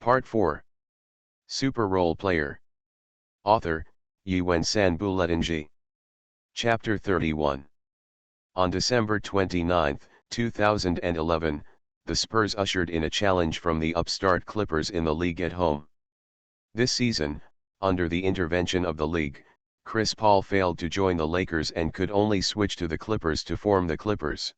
Part 4. Super Role Player. Author, Yuan-San Buletinji. Chapter 31. On December 29, 2011, the Spurs ushered in a challenge from the upstart Clippers in the league at home. This season, under the intervention of the league, Chris Paul failed to join the Lakers and could only switch to the Clippers to form the Clippers.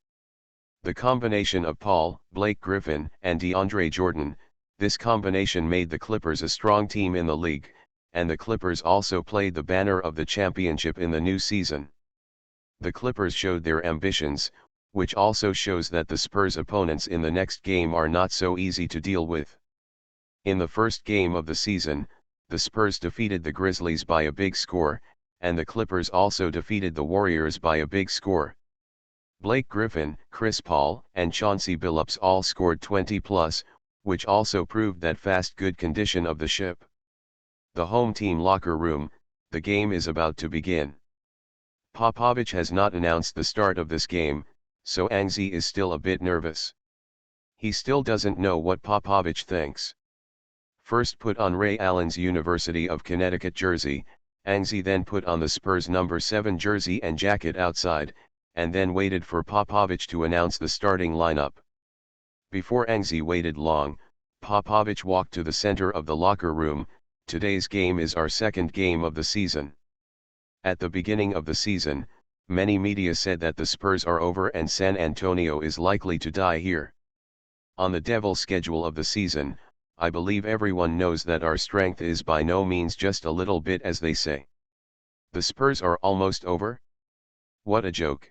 The combination of Paul, Blake Griffin, and DeAndre Jordan, this combination made the Clippers a strong team in the league, and the Clippers also played the banner of the championship in the new season. The Clippers showed their ambitions, which also shows that the Spurs' opponents in the next game are not so easy to deal with. In the first game of the season, the Spurs defeated the Grizzlies by a big score, and the Clippers also defeated the Warriors by a big score. Blake Griffin, Chris Paul, and Chauncey Billups all scored 20+, which also proved that fast good condition of the ship. The home team locker room, the game is about to begin. Popovich has not announced the start of this game, so Anxi is still a bit nervous. He still doesn't know what Popovich thinks. First put on Ray Allen's University of Connecticut jersey, Anxi then put on the Spurs number 7 jersey and jacket outside, and then waited for Popovich to announce the starting lineup. Before Anxi waited long, Popovich walked to the center of the locker room. Today's game is our second game of the season. At the beginning of the season, many media said that the Spurs are over and San Antonio is likely to die here. On the Devil schedule of the season, I believe everyone knows that our strength is by no means just a little bit, as they say. The Spurs are almost over? What a joke.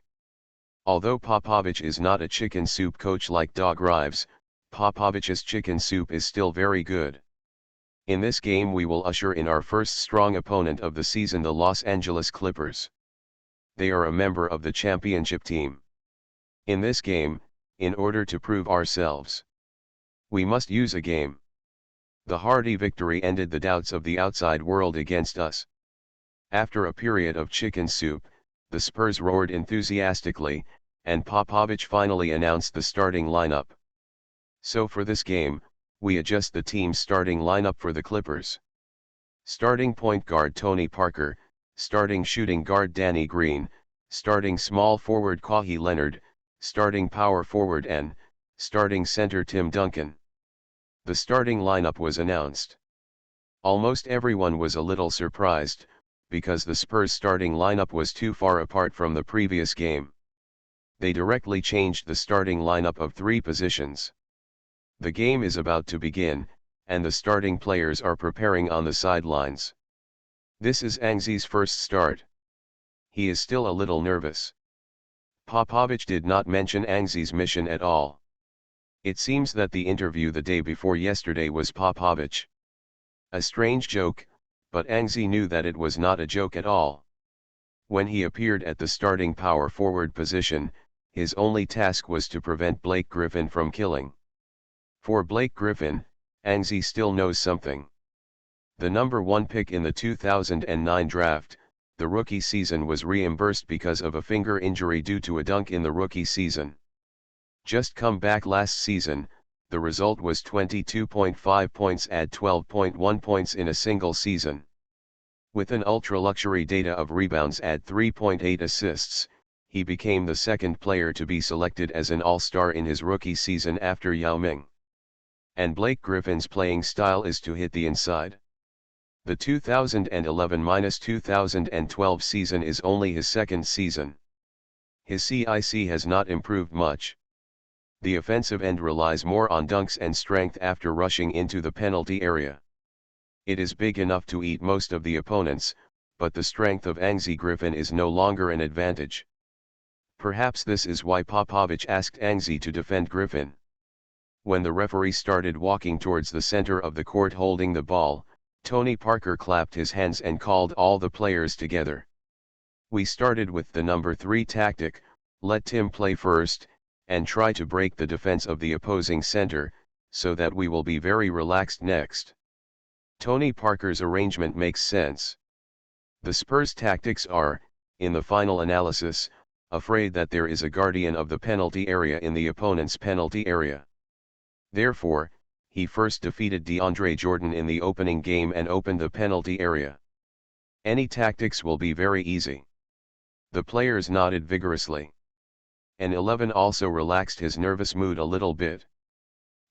Although Popovich is not a chicken soup coach like Doc Rivers, Popovich's chicken soup is still very good. In this game we will usher in our first strong opponent of the season, the Los Angeles Clippers. They are a member of the championship team. In this game, in order to prove ourselves, we must use a game. The hearty victory ended the doubts of the outside world against us. After a period of chicken soup, the Spurs roared enthusiastically, and Popovich finally announced the starting lineup. So for this game, we adjust the team's starting lineup for the Clippers. Starting point guard Tony Parker, starting shooting guard Danny Green, starting small forward Kawhi Leonard, starting power forward and starting center Tim Duncan. The starting lineup was announced. Almost everyone was a little surprised, because the Spurs' starting lineup was too far apart from the previous game. They directly changed the starting lineup of 3 positions. The game is about to begin, and the starting players are preparing on the sidelines. This is Anxi's first start. He is still a little nervous. Popovich did not mention Anxi's mission at all. It seems that the interview the day before yesterday was Popovich. A strange joke, but Anxi knew that it was not a joke at all. When he appeared at the starting power forward position, his only task was to prevent Blake Griffin from killing. For Blake Griffin, Anxi still knows something. The number 1 pick in the 2009 draft, the rookie season, was reimbursed because of a finger injury due to a dunk in the rookie season. Just come back last season, the result was 22.5 points at 12.1 points in a single season. With an ultra-luxury data of rebounds at 3.8 assists, he became the second player to be selected as an All-Star in his rookie season after Yao Ming. And Blake Griffin's playing style is to hit the inside. The 2011-2012 season is only his second season. His CIC has not improved much. The offensive end relies more on dunks and strength after rushing into the penalty area. It is big enough to eat most of the opponents, but the strength of Anxi Griffin is no longer an advantage. Perhaps this is why Popovich asked Anxi to defend Griffin. When the referee started walking towards the center of the court holding the ball, Tony Parker clapped his hands and called all the players together. We started with the number 3 tactic, let Tim play first, and try to break the defense of the opposing center, so that we will be very relaxed next. Tony Parker's arrangement makes sense. The Spurs' tactics are, in the final analysis, afraid that there is a guardian of the penalty area in the opponent's penalty area. Therefore, he first defeated DeAndre Jordan in the opening game and opened the penalty area. Any tactics will be very easy. The players nodded vigorously. And 11 also relaxed his nervous mood a little bit.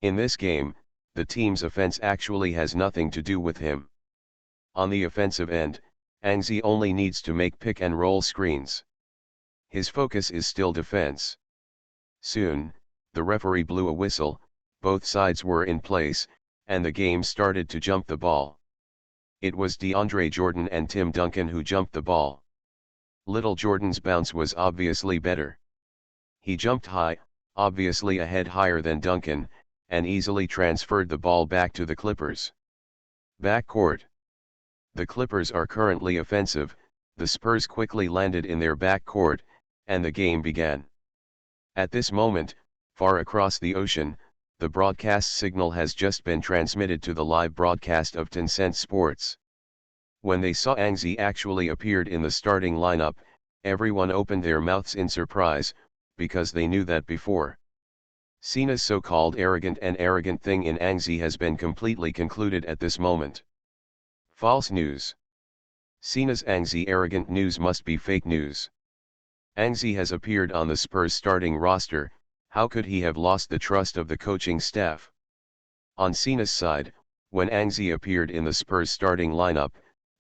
In this game, the team's offense actually has nothing to do with him. On the offensive end, Angzi only needs to make pick and roll screens. His focus is still defense. Soon, the referee blew a whistle, both sides were in place, and the game started to jump the ball. It was DeAndre Jordan and Tim Duncan who jumped the ball. Little Jordan's bounce was obviously better. He jumped high, obviously a head higher than Duncan, and easily transferred the ball back to the Clippers. Backcourt. The Clippers are currently offensive, the Spurs quickly landed in their backcourt, and the game began. At this moment, far across the ocean, the broadcast signal has just been transmitted to the live broadcast of Tencent Sports. When they saw Angzi actually appeared in the starting lineup, everyone opened their mouths in surprise, because they knew that before. Sina's so-called arrogant thing in Angzi has been completely concluded at this moment. False news. Sina's Angzi arrogant news must be fake news. Angzi has appeared on the Spurs starting roster, how could he have lost the trust of the coaching staff? On Sina's side, when Angzi appeared in the Spurs starting lineup,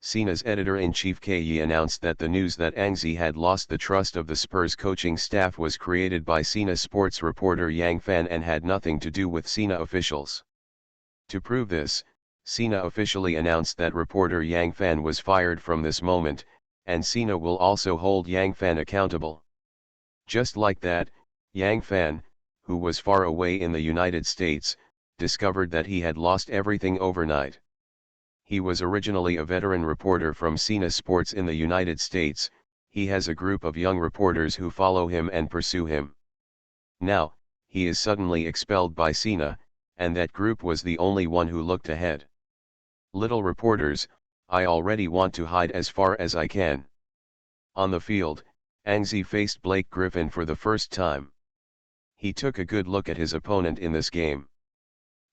Sina's editor-in-chief Yi announced that the news that Angzi had lost the trust of the Spurs coaching staff was created by Sina sports reporter Yang Fan and had nothing to do with Sina officials. To prove this, Sina officially announced that reporter Yang Fan was fired from this moment, and Sina will also hold Yang Fan accountable. Just like that, Yang Fan, who was far away in the United States, discovered that he had lost everything overnight. He was originally a veteran reporter from Sina Sports in the United States. He has a group of young reporters who follow him and pursue him. Now, he is suddenly expelled by Sina, and that group was the only one who looked ahead. Little reporters, I already want to hide as far as I can. On the field, Angzi faced Blake Griffin for the first time. He took a good look at his opponent in this game.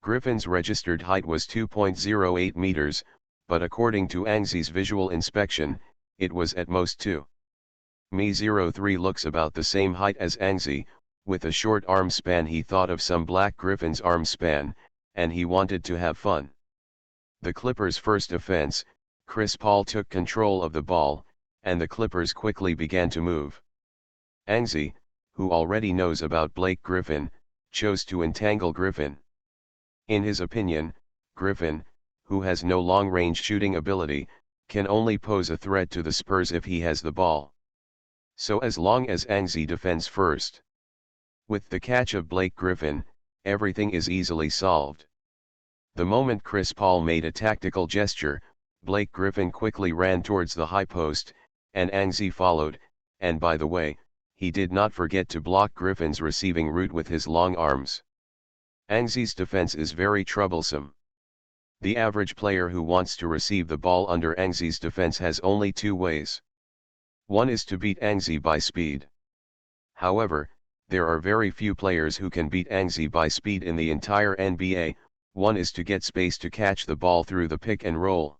Griffin's registered height was 2.08 meters, but according to Angzi's visual inspection, it was at most 2.03 looks about the same height as Angzi. With a short arm span he thought of some Black Griffin's arm span, and he wanted to have fun. The Clippers' first offense, Chris Paul took control of the ball, and the Clippers quickly began to move. Angzi, who already knows about Blake Griffin, chose to entangle Griffin. In his opinion, Griffin, who has no long-range shooting ability, can only pose a threat to the Spurs if he has the ball. So as long as Angzi defends first. With the catch of Blake Griffin, everything is easily solved. The moment Chris Paul made a tactical gesture, Blake Griffin quickly ran towards the high post, and Angzi followed, and by the way, he did not forget to block Griffin's receiving route with his long arms. Angzi's defense is very troublesome. The average player who wants to receive the ball under Angzi's defense has only two ways. One is to beat Angzi by speed. However, there are very few players who can beat Angzi by speed in the entire NBA. One is to get space to catch the ball through the pick and roll.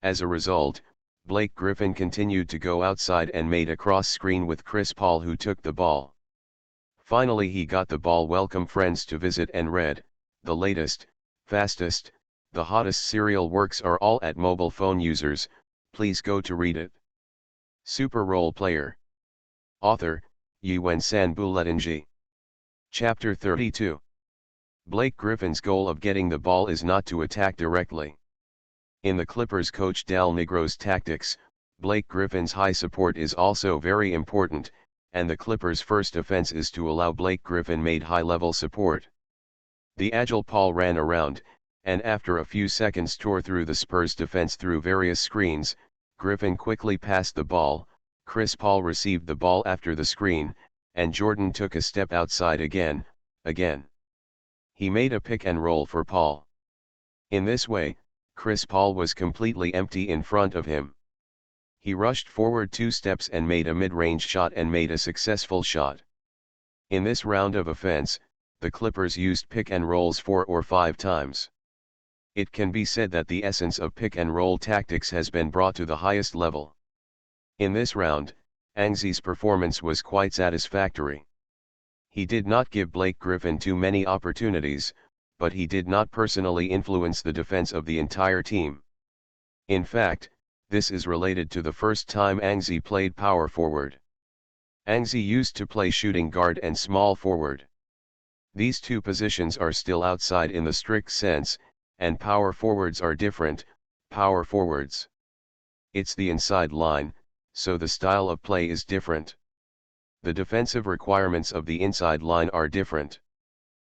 As a result, Blake Griffin continued to go outside and made a cross screen with Chris Paul, who took the ball. Finally he got the ball. Welcome friends to visit and read, the latest, fastest, the hottest serial works are all at mobile phone users, please go to read it. Super Role Player. Author, Yuan-San Buletinji. Chapter 32. Blake Griffin's goal of getting the ball is not to attack directly. In the Clippers coach Dal Nigro's tactics, Blake Griffin's high support is also very important, and the Clippers' first offense is to allow Blake Griffin made high-level support. The agile Paul ran around, and after a few seconds tore through the Spurs defense through various screens. Griffin quickly passed the ball, Chris Paul received the ball after the screen, and Jordan took a step outside again. He made a pick and roll for Paul. In this way, Chris Paul was completely empty in front of him. He rushed forward 2 steps and made a mid-range shot and made a successful shot. In this round of offense, the Clippers used pick and rolls 4 or 5 times. It can be said that the essence of pick and roll tactics has been brought to the highest level. In this round, Angzi's performance was quite satisfactory. He did not give Blake Griffin too many opportunities, but he did not personally influence the defense of the entire team. In fact, this is related to the first time Angzi played power forward. Angzi used to play shooting guard and small forward. These two positions are still outside in the strict sense, and power forwards are different, power forwards. It's the inside line, so the style of play is different. The defensive requirements of the inside line are different.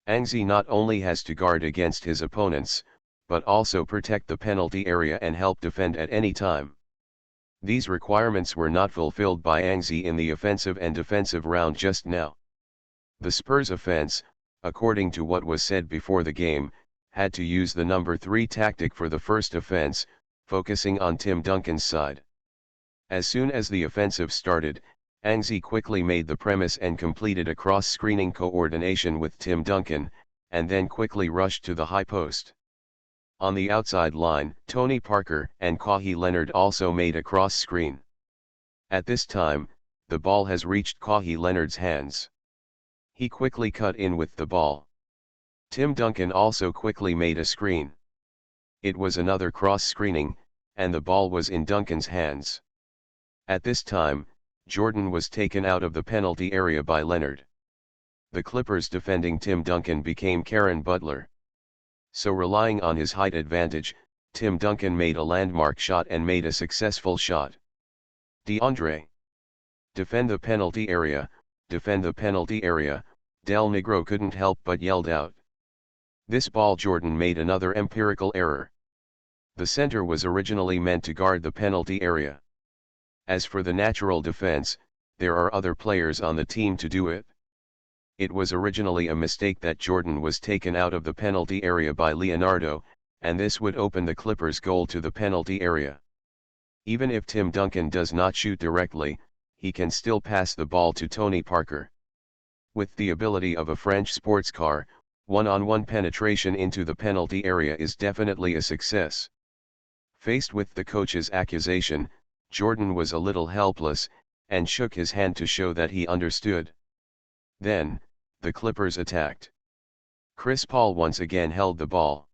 Angzi not only has to guard against his opponents, but also protect the penalty area and help defend at any time. These requirements were not fulfilled by Angzi in the offensive and defensive round just now. The Spurs offense, according to what was said before the game, had to use the number 3 tactic for the first offense, focusing on Tim Duncan's side. As soon as the offensive started, Angzi quickly made the premise and completed a cross-screening coordination with Tim Duncan, and then quickly rushed to the high post. On the outside line, Tony Parker and Kawhi Leonard also made a cross-screen. At this time, the ball has reached Kawhi Leonard's hands. He quickly cut in with the ball. Tim Duncan also quickly made a screen. It was another cross-screening, and the ball was in Duncan's hands. At this time, Jordan was taken out of the penalty area by Leonard. The Clippers defending Tim Duncan became Caron Butler. So relying on his height advantage, Tim Duncan made a landmark shot and made a successful shot. DeAndre. Defend the penalty area, defend the penalty area, Del Negro couldn't help but yelled out. This ball Jordan made another empirical error. The center was originally meant to guard the penalty area. As for the natural defense, there are other players on the team to do it. It was originally a mistake that Jordan was taken out of the penalty area by Leonardo, and this would open the Clippers' goal to the penalty area. Even if Tim Duncan does not shoot directly, he can still pass the ball to Tony Parker. With the ability of a French sports car, one-on-one penetration into the penalty area is definitely a success. Faced with the coach's accusation, Jordan was a little helpless, and shook his hand to show that he understood. Then, the Clippers attacked. Chris Paul once again held the ball.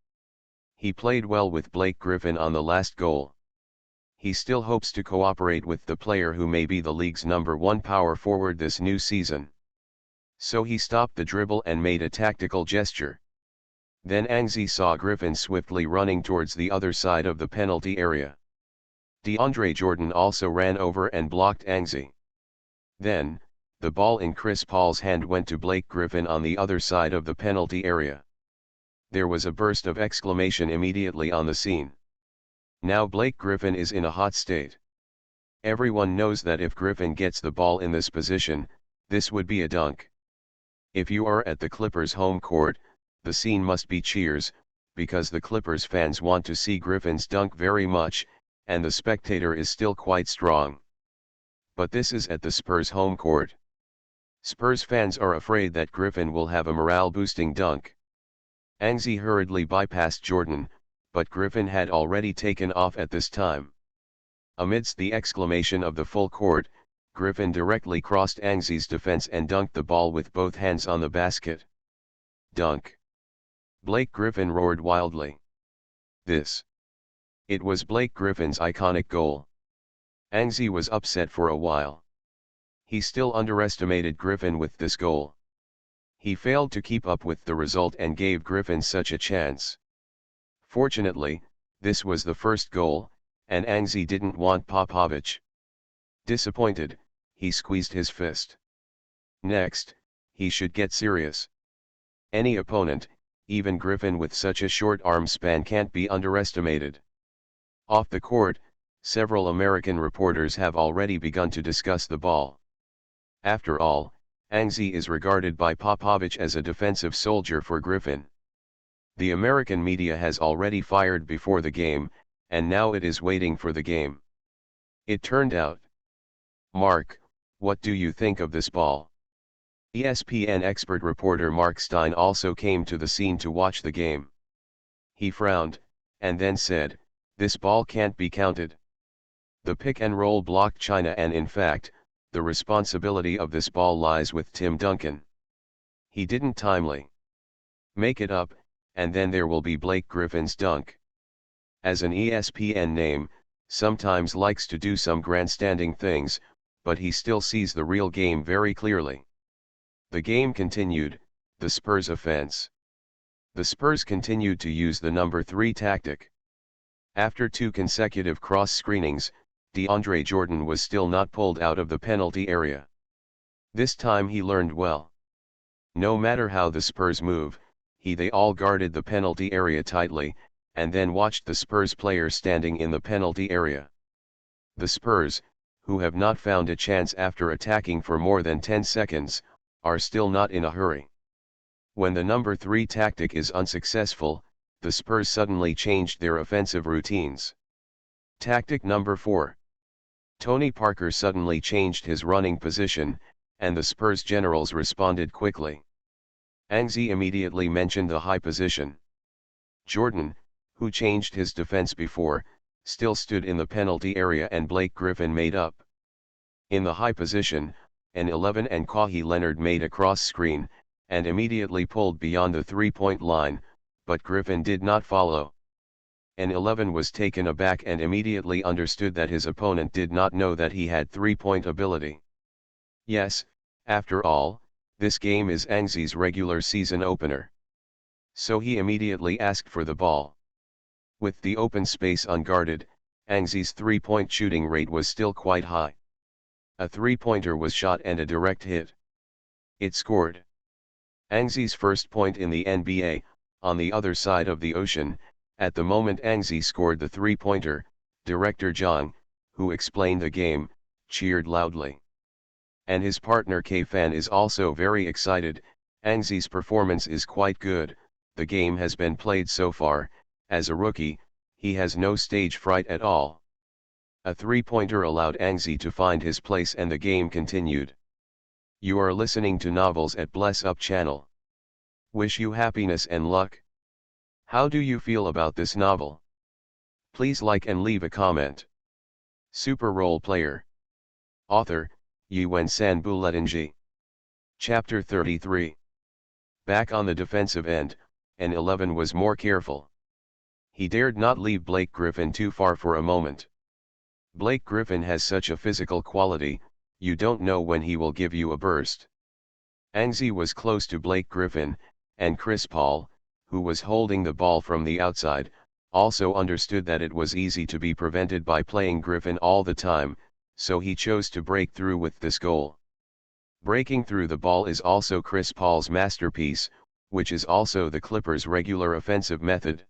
He played well with Blake Griffin on the last goal. He still hopes to cooperate with the player who may be the league's #1 power forward this new season. So he stopped the dribble and made a tactical gesture. Then Angzi saw Griffin swiftly running towards the other side of the penalty area. DeAndre Jordan also ran over and blocked Angzi. Then, the ball in Chris Paul's hand went to Blake Griffin on the other side of the penalty area. There was a burst of exclamation immediately on the scene. Now Blake Griffin is in a hot state. Everyone knows that if Griffin gets the ball in this position, this would be a dunk. If you are at the Clippers' home court, the scene must be cheers, because the Clippers fans want to see Griffin's dunk very much, and the spectator is still quite strong. But this is at the Spurs' home court. Spurs fans are afraid that Griffin will have a morale-boosting dunk. Angzi hurriedly bypassed Jordan, but Griffin had already taken off at this time. Amidst the exclamation of the full court, Griffin directly crossed Angzi's defense and dunked the ball with both hands on the basket. Dunk! Blake Griffin roared wildly. It was Blake Griffin's iconic goal. Angzi was upset for a while. He still underestimated Griffin with this goal. He failed to keep up with the result and gave Griffin such a chance. Fortunately, this was the first goal, and Angzi didn't want Popovich. Disappointed, he squeezed his fist. Next, he should get serious. Any opponent, even Griffin with such a short arm span, can't be underestimated. Off the court, several American reporters have already begun to discuss the ball. After all, Angzi is regarded by Popovich as a defensive soldier for Griffin. The American media has already fired before the game, and now it is waiting for the game. It turned out. Mark, what do you think of this ball? ESPN expert reporter Mark Stein also came to the scene to watch the game. He frowned, and then said, "This ball can't be counted. The pick and roll blocked China, and in fact, the responsibility of this ball lies with Tim Duncan. He didn't timely make it up, and then there will be Blake Griffin's dunk." As an ESPN name, sometimes likes to do some grandstanding things, but he still sees the real game very clearly. The game continued, the Spurs offense. The Spurs continued to use the number 3 tactic. After 2 consecutive cross screenings, DeAndre Jordan was still not pulled out of the penalty area. This time he learned well. No matter how the Spurs move, they all guarded the penalty area tightly, and then watched the Spurs players standing in the penalty area. The Spurs, who have not found a chance after attacking for more than 10 seconds, are still not in a hurry. When the number 3 tactic is unsuccessful, the Spurs suddenly changed their offensive routines. Tactic number 4. Tony Parker suddenly changed his running position, and the Spurs generals responded quickly. Anxi immediately mentioned the high position. Jordan, who changed his defense before, still stood in the penalty area, and Blake Griffin made up. In the high position, an 11 and Kawhi Leonard made a cross screen, and immediately pulled beyond the 3-point line, but Griffin did not follow. An 11 was taken aback and immediately understood that his opponent did not know that he had 3-point ability. Yes, after all, this game is Anxi's regular season opener. So he immediately asked for the ball. With the open space unguarded, Anxi's 3-point shooting rate was still quite high. A 3-pointer was shot and a direct hit. It scored. Anxi's first point in the NBA. On the other side of the ocean, at the moment Anxi scored the 3-pointer, director Zhang, who explained the game, cheered loudly. And his partner K-Fan is also very excited. Anxi's performance is quite good. The game has been played so far. As a rookie, he has no stage fright at all. A 3-pointer allowed Anxi to find his place, and the game continued. You are listening to Novels at Bless Up channel. Wish you happiness and luck. How do you feel about this novel? Please like and leave a comment. Super Role Player. Author, Yuan-San Buletinji. Chapter 33. Back on the defensive end, an 11 was more careful. He dared not leave Blake Griffin too far for a moment. Blake Griffin has such a physical quality, you don't know when he will give you a burst. Anxi was close to Blake Griffin, and Chris Paul, who was holding the ball from the outside, also understood that it was easy to be prevented by playing Griffin all the time, so he chose to break through with this goal. Breaking through the ball is also Chris Paul's masterpiece, which is also the Clippers' regular offensive method.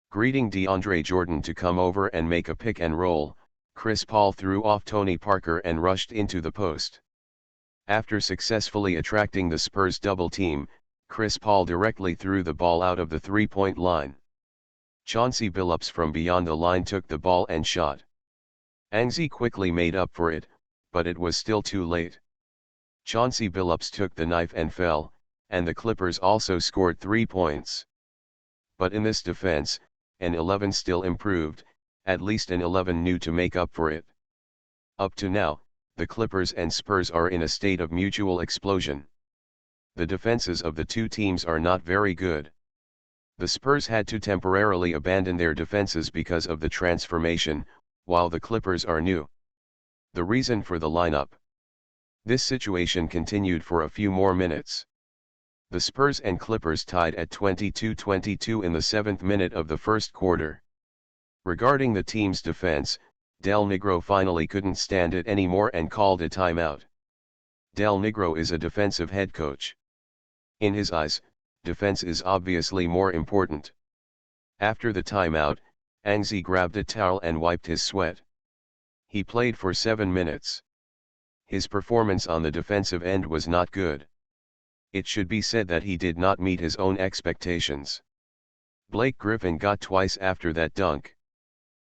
Greeting DeAndre Jordan to come over and make a pick and roll, Chris Paul threw off Tony Parker and rushed into the post. After successfully attracting the Spurs double team, Chris Paul directly threw the ball out of the 3-point line. Chauncey Billups from beyond the line took the ball and shot. Anxi quickly made up for it, but it was still too late. Chauncey Billups took the knife and fell, and the Clippers also scored 3 points. But in this defense, an 11 still improved, at least an 11 knew to make up for it. Up to now, the Clippers and Spurs are in a state of mutual explosion. The defenses of the two teams are not very good. The Spurs had to temporarily abandon their defenses because of the transformation, while the Clippers are new. The reason for the lineup. This situation continued for a few more minutes. The Spurs and Clippers tied at 22-22 in the 7th minute of the first quarter. Regarding the team's defense, Del Negro finally couldn't stand it anymore and called a timeout. Del Negro is a defensive head coach. In his eyes, defense is obviously more important. After the timeout, Anxi grabbed a towel and wiped his sweat. He played for 7 minutes. His performance on the defensive end was not good. It should be said that he did not meet his own expectations. Blake Griffin got twice after that dunk.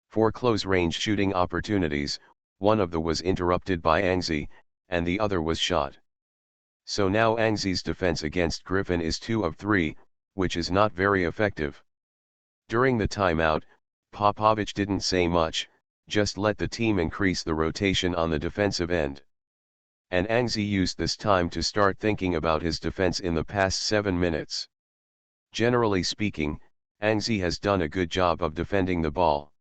4 close-range shooting opportunities, one of them was interrupted by Anxi, and the other was shot. So now Angzi's defense against Griffin is 2 of 3, which is not very effective. During the timeout, Popovich didn't say much, just let the team increase the rotation on the defensive end. And Angzi used this time to start thinking about his defense in the past 7 minutes. Generally speaking, Angzi has done a good job of defending the ball.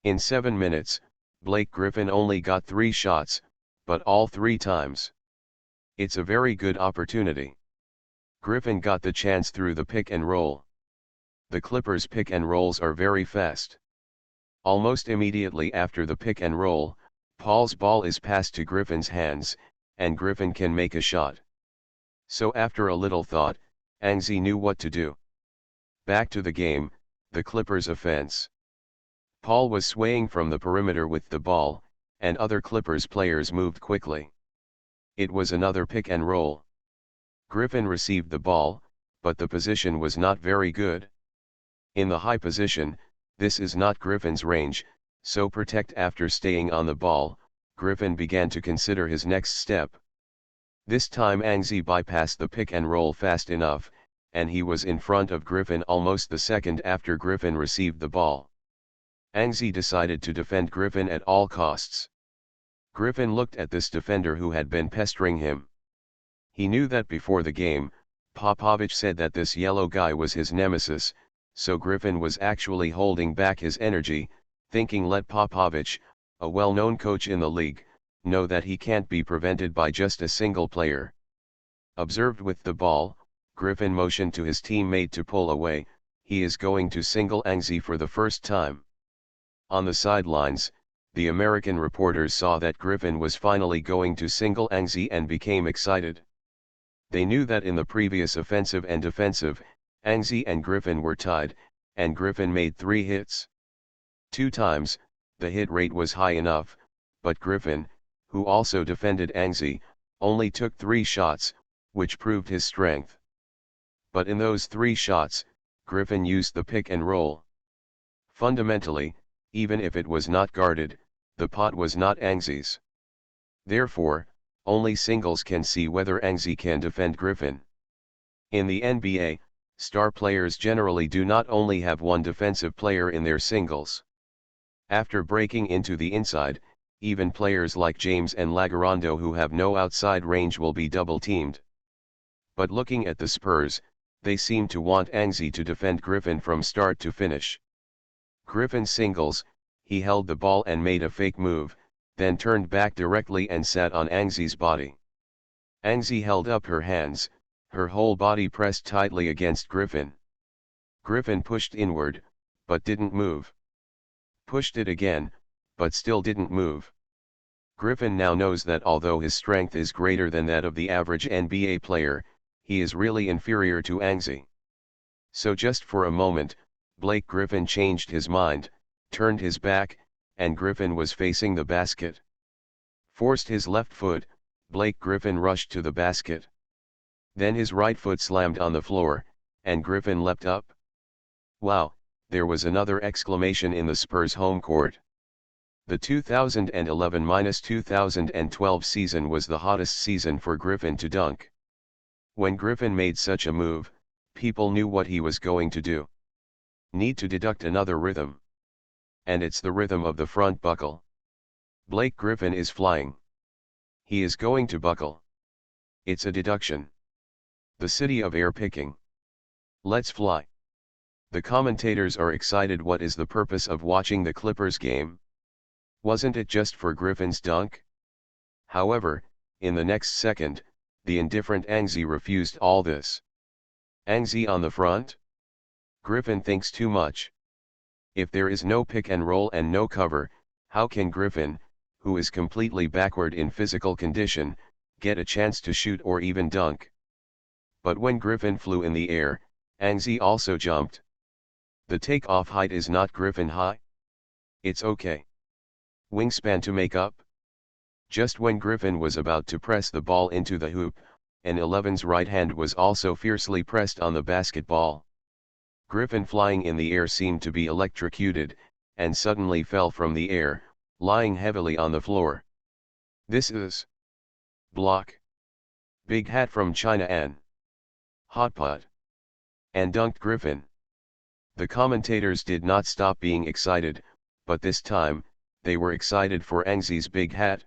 In 7 minutes, Blake Griffin only got 3 shots, but all 3 times. It's a very good opportunity. Griffin got the chance through the pick and roll. The Clippers' pick and rolls are very fast. Almost immediately after the pick and roll, Paul's ball is passed to Griffin's hands, and Griffin can make a shot. So after a little thought, Angzi knew what to do. Back to the game, the Clippers' offense. Paul was swaying from the perimeter with the ball, and other Clippers players moved quickly. It was another pick and roll. Griffin received the ball, but the position was not very good. In the high position, this is not Griffin's range, so protect. After staying on the ball, Griffin began to consider his next step. This time Angzi bypassed the pick and roll fast enough, and he was in front of Griffin almost the second after Griffin received the ball. Angzi decided to defend Griffin at all costs. Griffin looked at this defender who had been pestering him. He knew that before the game, Popovich said that this yellow guy was his nemesis, so Griffin was actually holding back his energy, thinking let Popovich, a well-known coach in the league, know that he can't be prevented by just a single player. Observed with the ball, Griffin motioned to his teammate to pull away. He is going to single Angzi for the first time. On the sidelines, the American reporters saw that Griffin was finally going to single Angzi and became excited. They knew that in the previous offensive and defensive, Angzi and Griffin were tied, and Griffin made 3 hits. 2 times, the hit rate was high enough, but Griffin, who also defended Angzi, only took 3 shots, which proved his strength. But in those 3 shots, Griffin used the pick and roll. Fundamentally, even if it was not guarded, the pot was not Angzi's. Therefore, only singles can see whether Angzi can defend Griffin. In the NBA, star players generally do not only have one defensive player in their singles. After breaking into the inside, even players like James and Lagerondo who have no outside range will be double-teamed. But looking at the Spurs, they seem to want Angzi to defend Griffin from start to finish. Griffin singles, he held the ball and made a fake move, then turned back directly and sat on Angzi's body. Angzi held up her hands, her whole body pressed tightly against Griffin. Griffin pushed inward, but didn't move. Pushed it again, but still didn't move. Griffin now knows that although his strength is greater than that of the average NBA player, he is really inferior to Angzi. So just for a moment, Blake Griffin changed his mind, turned his back, and Griffin was facing the basket. Forced his left foot, Blake Griffin rushed to the basket. Then his right foot slammed on the floor, and Griffin leapt up. Wow, there was another exclamation in the Spurs home court. The 2011-2012 season was the hottest season for Griffin to dunk. When Griffin made such a move, people knew what he was going to do. Need to deduct another rhythm. And it's the rhythm of the front buckle. Blake Griffin is flying. He is going to buckle. It's a deduction. The city of air picking. Let's fly. The commentators are excited. What is the purpose of watching the Clippers game? Wasn't it just for Griffin's dunk? However, in the next second, the indifferent Angzi refused all this. Angzi on the front? Griffin thinks too much. If there is no pick and roll and no cover, how can Griffin, who is completely backward in physical condition, get a chance to shoot or even dunk? But when Griffin flew in the air, Angzi also jumped. The takeoff height is not Griffin high. It's okay. Wingspan to make up. Just when Griffin was about to press the ball into the hoop, an 11's right hand was also fiercely pressed on the basketball. Griffin flying in the air seemed to be electrocuted, and suddenly fell from the air, lying heavily on the floor. This is block. Big hat from China and hot pot. And dunked Griffin. The commentators did not stop being excited, but this time, they were excited for Angzi's big hat.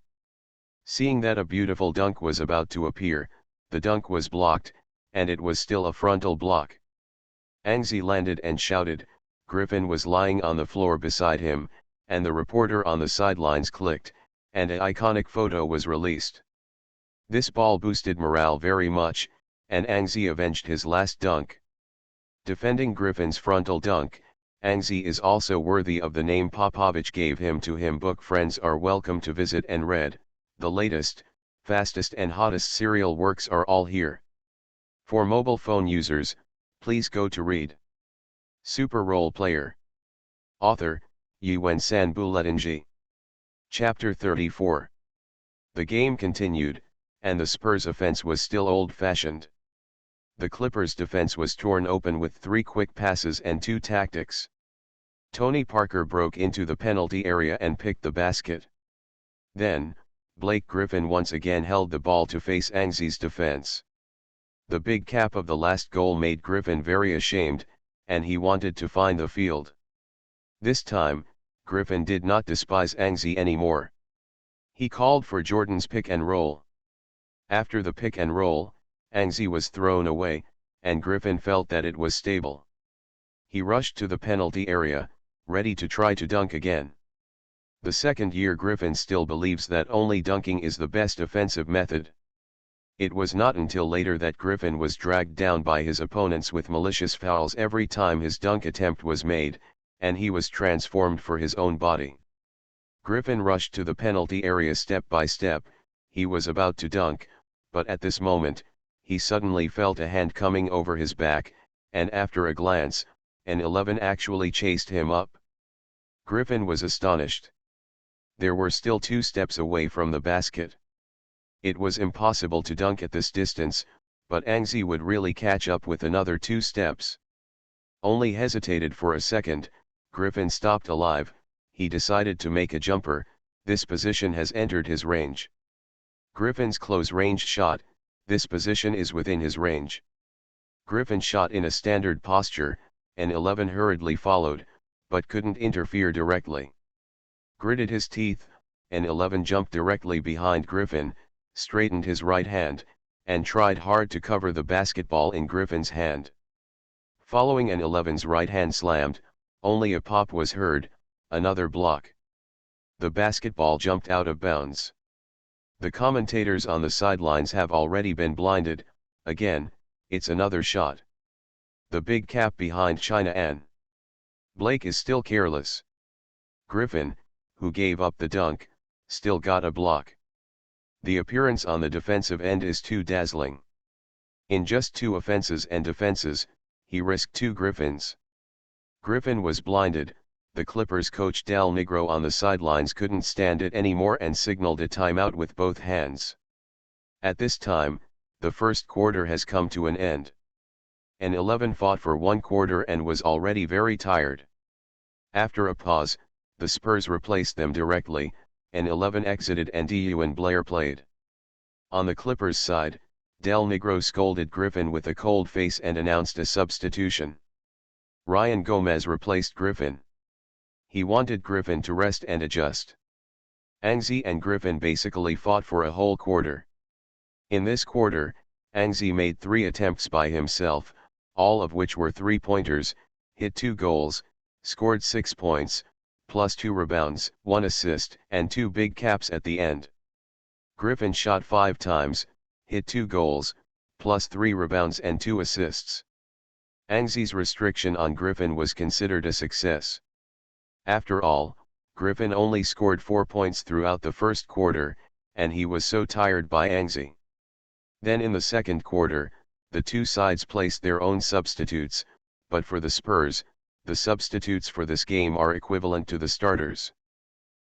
Seeing that a beautiful dunk was about to appear, the dunk was blocked, and it was still a frontal block. Angzi landed and shouted. Griffin was lying on the floor beside him, and the reporter on the sidelines clicked, and an iconic photo was released. This ball boosted morale very much, and Angzi avenged his last dunk. Defending Griffin's frontal dunk, Angzi is also worthy of the name Popovich gave him. To him, book friends are welcome to visit and read. The latest, fastest and hottest serial works are all here. For mobile phone users, please go to read. Super Role Player. Author, Yuan-san Buletinji. Chapter 34. The game continued, and the Spurs' offense was still old-fashioned. The Clippers' defense was torn open with 3 quick passes and 2 tactics. Tony Parker broke into the penalty area and picked the basket. Then, Blake Griffin once again held the ball to face Angzi's defense. The big cap of the last goal made Griffin very ashamed, and he wanted to find the field. This time, Griffin did not despise Angzi anymore. He called for Jordan's pick and roll. After the pick and roll, Angzi was thrown away, and Griffin felt that it was stable. He rushed to the penalty area, ready to try to dunk again. The second year Griffin still believes that only dunking is the best offensive method. It was not until later that Griffin was dragged down by his opponents with malicious fouls every time his dunk attempt was made, and he was transformed for his own body. Griffin rushed to the penalty area step by step. He was about to dunk, but at this moment, he suddenly felt a hand coming over his back, and after a glance, an 11 actually chased him up. Griffin was astonished. There were still 2 steps away from the basket. It was impossible to dunk at this distance, but Angzi would really catch up with another 2 steps. Only hesitated for a second, Griffin stopped alive. He decided to make a jumper. This position has entered his range. Griffin's close-range shot. This position is within his range. Griffin shot in a standard posture, and 11 hurriedly followed, but couldn't interfere directly. Gritted his teeth, and 11 jumped directly behind Griffin, straightened his right hand, and tried hard to cover the basketball in Griffin's hand. Following an 11's right hand slammed, only a pop was heard, another block. The basketball jumped out of bounds. The commentators on the sidelines have already been blinded. Again, it's another shot. The big cap behind China and Blake is still careless. Griffin, who gave up the dunk, still got a block. The appearance on the defensive end is too dazzling. In just 2 offenses and defenses, he risked 2 Griffins. Griffin was blinded. The Clippers coach Del Negro on the sidelines couldn't stand it anymore and signaled a timeout with both hands. At this time, the first quarter has come to an end. An 11 fought for 1 quarter and was already very tired. After a pause, the Spurs replaced them directly. An 11 exited and Yuan Blair played. On the Clippers side, Del Negro scolded Griffin with a cold face and announced a substitution. Ryan Gomez replaced Griffin. He wanted Griffin to rest and adjust. Angzi and Griffin basically fought for a whole quarter. In this quarter, Angzi made 3 attempts by himself, all of which were 3-pointers, hit 2 goals, scored 6 points, plus 2 rebounds, 1 assist, and 2 big caps at the end. Griffin shot 5 times, hit 2 goals, plus 3 rebounds and 2 assists. Angzi's restriction on Griffin was considered a success. After all, Griffin only scored 4 points throughout the first quarter, and he was so tired by Angzi. Then in the second quarter, the 2 sides placed their own substitutes, but for the Spurs, the substitutes for this game are equivalent to the starters.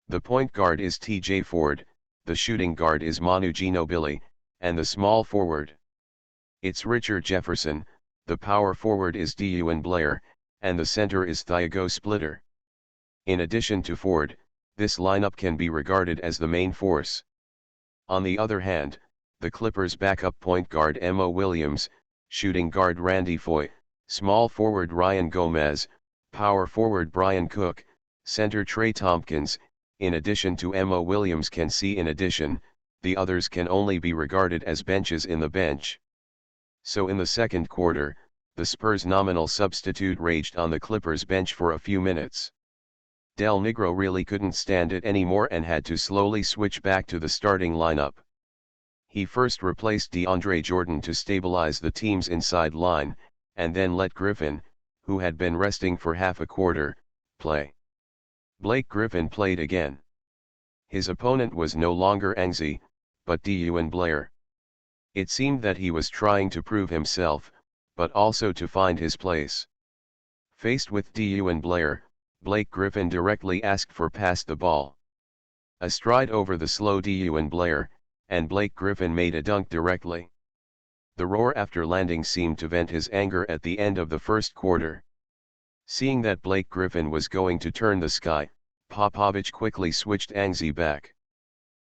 The point guard is T.J. Ford, the shooting guard is Manu Ginobili, and the small forward, it's Richard Jefferson, the power forward is Yuan Blair, and the center is Thiago Splitter. In addition to Ford, this lineup can be regarded as the main force. On the other hand, the Clippers' backup point guard Mo Williams, shooting guard Randy Foye, small forward Ryan Gomez, power forward Brian Cook, center Trey Tompkins. In addition to Mo Williams can see in addition, the others can only be regarded as benches in the bench. So in the second quarter, the Spurs' nominal substitute raged on the Clippers' bench for a few minutes. Del Negro really couldn't stand it anymore and had to slowly switch back to the starting lineup. He first replaced DeAndre Jordan to stabilize the team's inside line, and then let Griffin, who had been resting for half a quarter, play. Blake Griffin played again. His opponent was no longer Anxi, but DeJuan Blair. It seemed that he was trying to prove himself, but also to find his place. Faced with DeJuan Blair, Blake Griffin directly asked for pass the ball. A stride over the slow DeJuan Blair, and Blake Griffin made a dunk directly. The roar after landing seemed to vent his anger at the end of the first quarter. Seeing that Blake Griffin was going to turn the sky, Popovich quickly switched Anxi back.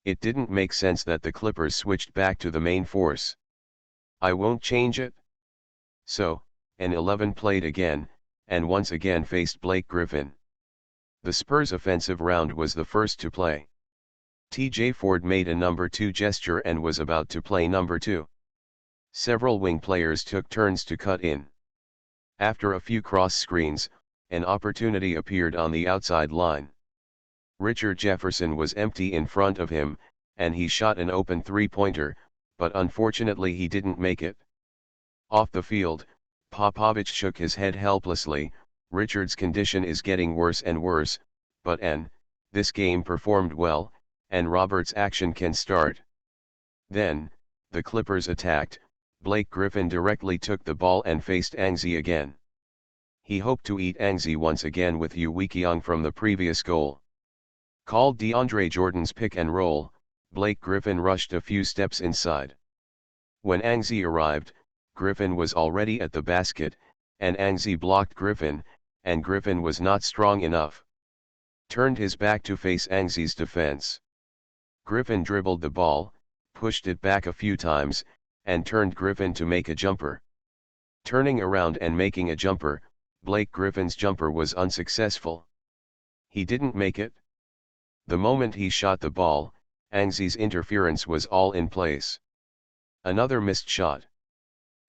It didn't make sense that the Clippers switched back to the main force. I won't change it. So, an 11 played again, and once again faced Blake Griffin. The Spurs' offensive round was the first to play. T.J. Ford made a number 2 gesture and was about to play number 2. Several wing players took turns to cut in. After a few cross screens, an opportunity appeared on the outside line. Richard Jefferson was empty in front of him, and he shot an open three-pointer, but unfortunately he didn't make it. Off the field, Popovich shook his head helplessly. Richard's condition is getting worse and worse, but this game performed well, and Robert's action can start. Then, the Clippers attacked. Blake Griffin directly took the ball and faced Anxi again. He hoped to eat Anxi once again with Yu Wekiang from the previous goal. Called DeAndre Jordan's pick and roll, Blake Griffin rushed a few steps inside. When Anxi arrived, Griffin was already at the basket, and Anxi blocked Griffin, and Griffin was not strong enough. Turned his back to face Anxi's defense. Griffin dribbled the ball, pushed it back a few times, and turned Griffin to make a jumper. Turning around and making a jumper, Blake Griffin's jumper was unsuccessful. He didn't make it. The moment he shot the ball, Anxi's interference was all in place. Another missed shot.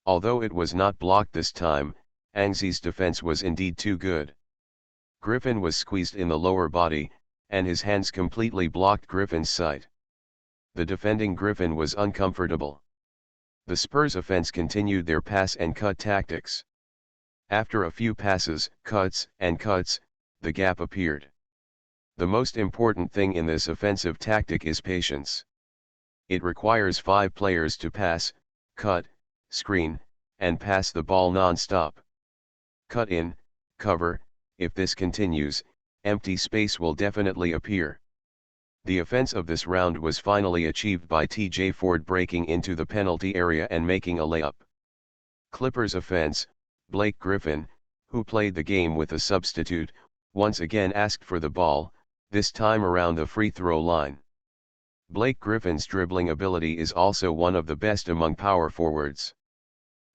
Although it was not blocked this time, Anxi's defense was indeed too good. Griffin was squeezed in the lower body, and his hands completely blocked Griffin's sight. The defending Griffin was uncomfortable. The Spurs' offense continued their pass and cut tactics. After a few passes, cuts, the gap appeared. The most important thing in this offensive tactic is patience. It requires 5 players to pass, cut, screen, and pass the ball non-stop. Cut in, cover. If this continues, empty space will definitely appear. The offense of this round was finally achieved by T.J. Ford breaking into the penalty area and making a layup. Clippers offense, Blake Griffin, who played the game with a substitute, once again asked for the ball, this time around the free throw line. Blake Griffin's dribbling ability is also one of the best among power forwards.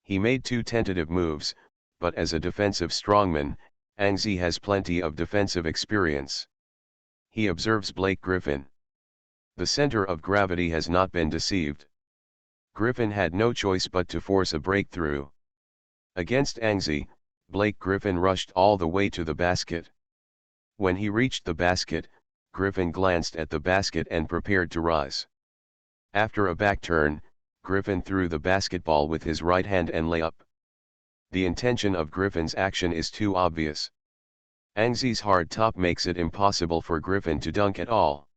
He made 2 tentative moves, but as a defensive strongman, Anxi has plenty of defensive experience. He observes Blake Griffin. The center of gravity has not been deceived. Griffin had no choice but to force a breakthrough. Against Anxi, Blake Griffin rushed all the way to the basket. When he reached the basket, Griffin glanced at the basket and prepared to rise. After a back turn, Griffin threw the basketball with his right hand and layup. The intention of Griffin's action is too obvious. Anxi's hard top makes it impossible for Griffin to dunk at all.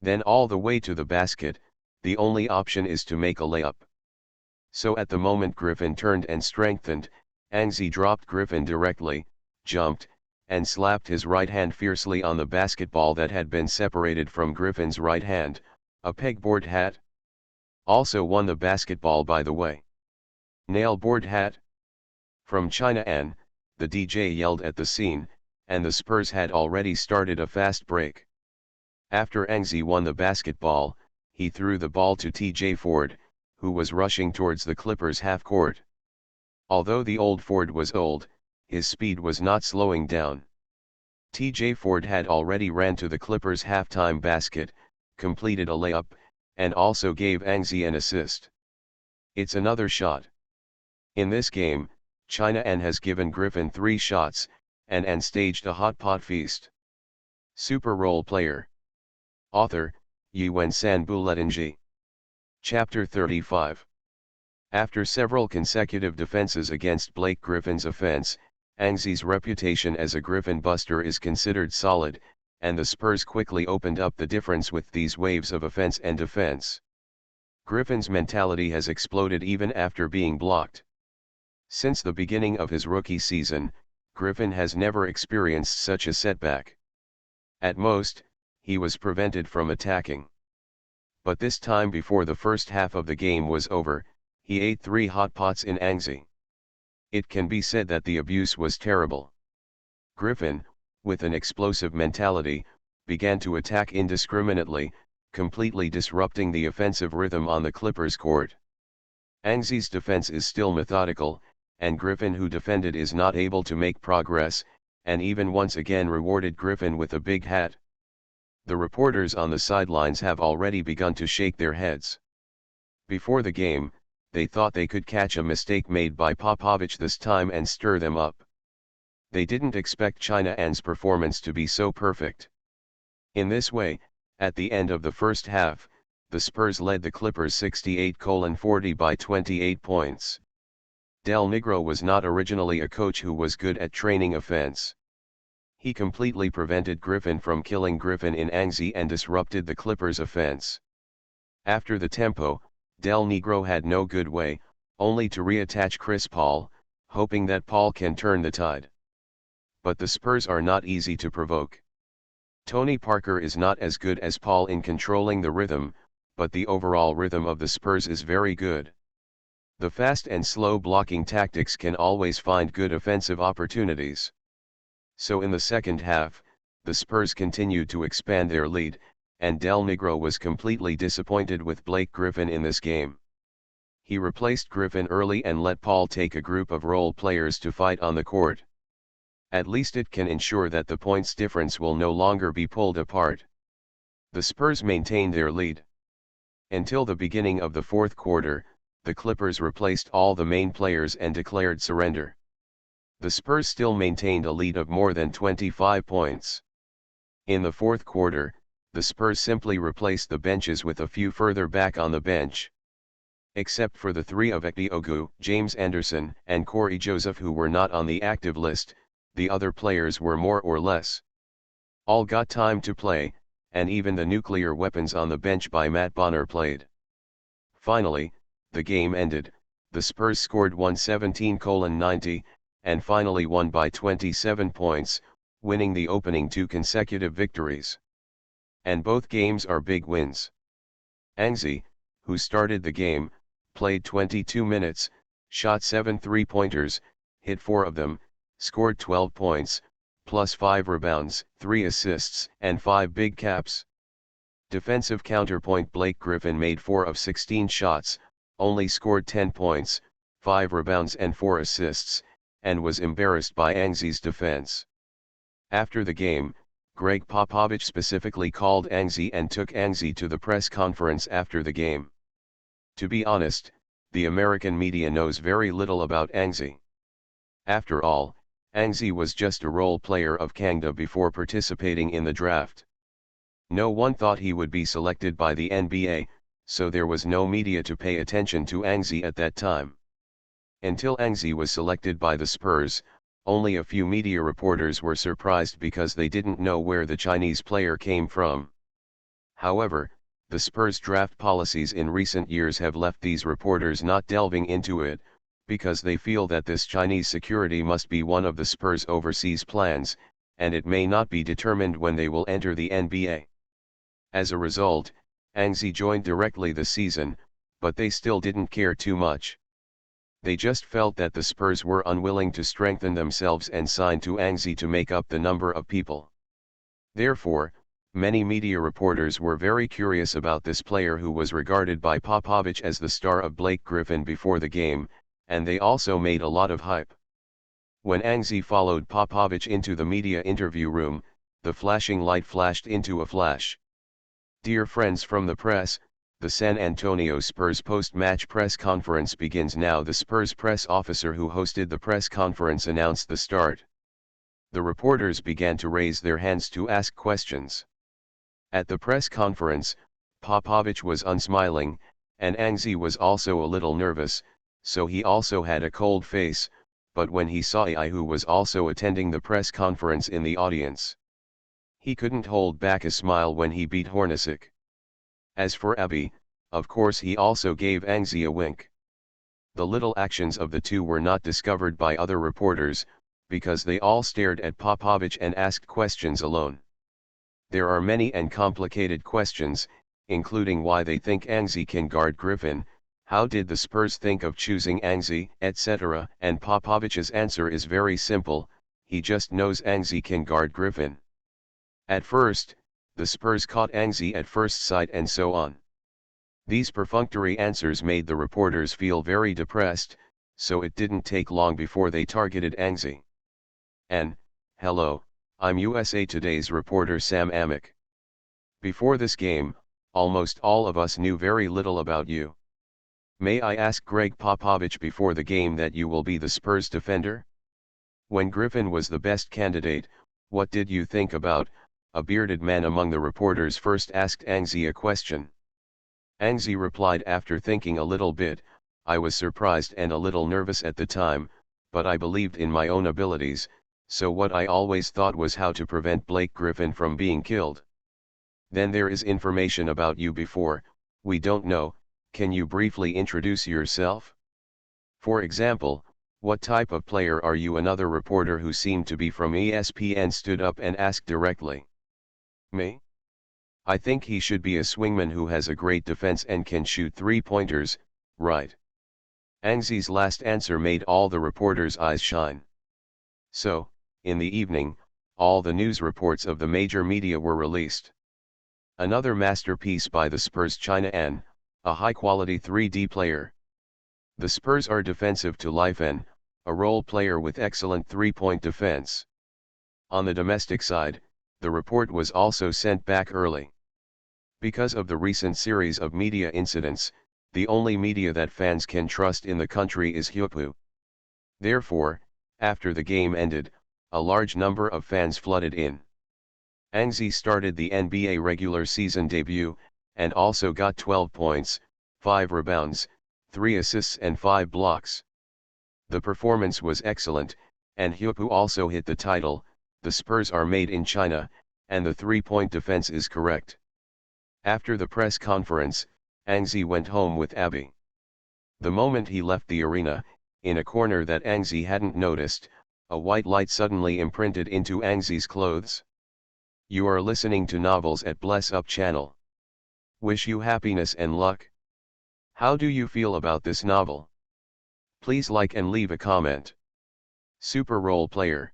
Then all the way to the basket, the only option is to make a layup. So at the moment Griffin turned and strengthened, Anxi dropped Griffin directly, jumped, and slapped his right hand fiercely on the basketball that had been separated from Griffin's right hand, a pegboard hat. Also won the basketball by the way. Nailboard hat? From China An, the DJ yelled at the scene, and the Spurs had already started a fast break. After Anxi won the basketball, he threw the ball to T.J. Ford, who was rushing towards the Clippers half-court. Although the old Ford was old, his speed was not slowing down. TJ Ford had already ran to the Clippers' halftime basket, completed a layup, and also gave Angzi an assist. It's another shot. In this game, China An has given Griffin 3 shots, and staged a hot pot feast. Super Role Player. Author, Yuan San Buletinji. Chapter 35. After several consecutive defenses against Blake Griffin's offense, Angzi's reputation as a Griffin buster is considered solid, and the Spurs quickly opened up the difference with these waves of offense and defense. Griffin's mentality has exploded even after being blocked. Since the beginning of his rookie season, Griffin has never experienced such a setback. At most, he was prevented from attacking. But this time before the first half of the game was over, he ate 3 hot pots in Angzi. It can be said that the abuse was terrible. Griffin, with an explosive mentality, began to attack indiscriminately, completely disrupting the offensive rhythm on the Clippers' court. Angzi's defense is still methodical, and Griffin, who defended, is not able to make progress, and even once again rewarded Griffin with a big hat. The reporters on the sidelines have already begun to shake their heads. Before the game, they thought they could catch a mistake made by Popovich this time and stir them up. They didn't expect China An's performance to be so perfect. In this way, at the end of the first half, the Spurs led the Clippers 68-40 by 28 points. Del Negro was not originally a coach who was good at training offense. He completely prevented Griffin from killing Griffin in Angzi and disrupted the Clippers' offense. After the tempo, Del Negro had no good way, only to reattach Chris Paul, hoping that Paul can turn the tide. But the Spurs are not easy to provoke. Tony Parker is not as good as Paul in controlling the rhythm, but the overall rhythm of the Spurs is very good. The fast and slow blocking tactics can always find good offensive opportunities. So in the second half, the Spurs continued to expand their lead, and Del Negro was completely disappointed with Blake Griffin in this game. He replaced Griffin early and let Paul take a group of role players to fight on the court. At least it can ensure that the points difference will no longer be pulled apart. The Spurs maintained their lead. Until the beginning of the fourth quarter, the Clippers replaced all the main players and declared surrender. The Spurs still maintained a lead of more than 25 points. In the fourth quarter, the Spurs simply replaced the benches with a few further back on the bench. Except for the 3 of Ekpe Ogu, James Anderson, and Corey Joseph who were not on the active list, the other players were more or less all got time to play, and even the nuclear weapons on the bench by Matt Bonner played. Finally, the game ended, the Spurs scored 117-90, and finally won by 27 points, winning the opening 2 consecutive victories. And both games are big wins. Angzi, who started the game, played 22 minutes, shot 7 3-pointers, hit 4 of them, scored 12 points, plus 5 rebounds, 3 assists, and 5 big caps. Defensive counterpoint: Blake Griffin made 4 of 16 shots, only scored 10 points, 5 rebounds and 4 assists, and was embarrassed by Angzi's defense. After the game, Greg Popovich specifically called Angzi and took Angzi to the press conference after the game. To be honest, the American media knows very little about Angzi. After all, Angzi was just a role player of Kangda before participating in the draft. No one thought he would be selected by the NBA, so there was no media to pay attention to Angzi at that time. Until Angzi was selected by the Spurs, only a few media reporters were surprised because they didn't know where the Chinese player came from. However, the Spurs' draft policies in recent years have left these reporters not delving into it, because they feel that this Chinese security must be one of the Spurs' overseas plans, and it may not be determined when they will enter the NBA. As a result, Angzi joined directly the season, but they still didn't care too much. They just felt that the Spurs were unwilling to strengthen themselves and signed to Angzi to make up the number of people. Therefore, Many media reporters were very curious about this player who was regarded by Popovich as the star of Blake Griffin before the game, and they also made a lot of hype. When Angie followed Popovich into the media interview room, the flashing light flashed into a flash. Dear friends from the press, the San Antonio Spurs post-match press conference begins now. The Spurs press officer who hosted the press conference announced the start. The reporters began to raise their hands to ask questions. At the press conference, Popovich was unsmiling, and Angie was also a little nervous, so he also had a cold face, but when he saw Ai, who was also attending the press conference in the audience, he couldn't hold back a smile when he beat Hornacek. As for Abby, of course he also gave Angie a wink. The little actions of the two were not discovered by other reporters, because they all stared at Popovich and asked questions alone. There are many and complicated questions, including why they think Angie can guard Griffin, how did the Spurs think of choosing Angie, etc. And Popovich's answer is very simple, he just knows Angie can guard Griffin. At first, the Spurs caught Angie at first sight and so on. These perfunctory answers made the reporters feel very depressed, so it didn't take long before they targeted Angie. And, hello, I'm USA Today's reporter Sam Amick. Before this game, almost all of us knew very little about you. May I ask Greg Popovich before the game that you will be the Spurs defender? When Griffin was the best candidate, what did you think about? A bearded man among the reporters first asked Angie a question. Angie replied after thinking a little bit, I was surprised and a little nervous at the time, but I believed in my own abilities, so what I always thought was how to prevent Blake Griffin from being killed. Then there is information about you before, we don't know, can you briefly introduce yourself? For example, what type of player are you? Another reporter who seemed to be from ESPN stood up and asked directly. Me? I think he should be a swingman who has a great defense and can shoot three-pointers, right? Angie's last answer made all the reporters' eyes shine. So, in the evening, all the news reports of the major media were released. Another masterpiece by the Spurs. China N, a high-quality 3D player. The Spurs are defensive to life and, a role player with excellent three-point defense. On the domestic side, the report was also sent back early. Because of the recent series of media incidents, the only media that fans can trust in the country is Hyopu. Therefore, after the game ended, a large number of fans flooded in. Angie started the NBA regular season debut, and also got 12 points, 5 rebounds, 3 assists and 5 blocks. The performance was excellent, and Hyopu also hit the title, the Spurs are made in China, and the three-point defense is correct. After the press conference, Angie went home with Abby. The moment he left the arena, in a corner that Angie hadn't noticed, a white light suddenly imprinted into Angie's clothes. You are listening to Novels at Bless Up channel. Wish you happiness and luck. How do you feel about this novel? Please like and leave a comment. Super Role Player.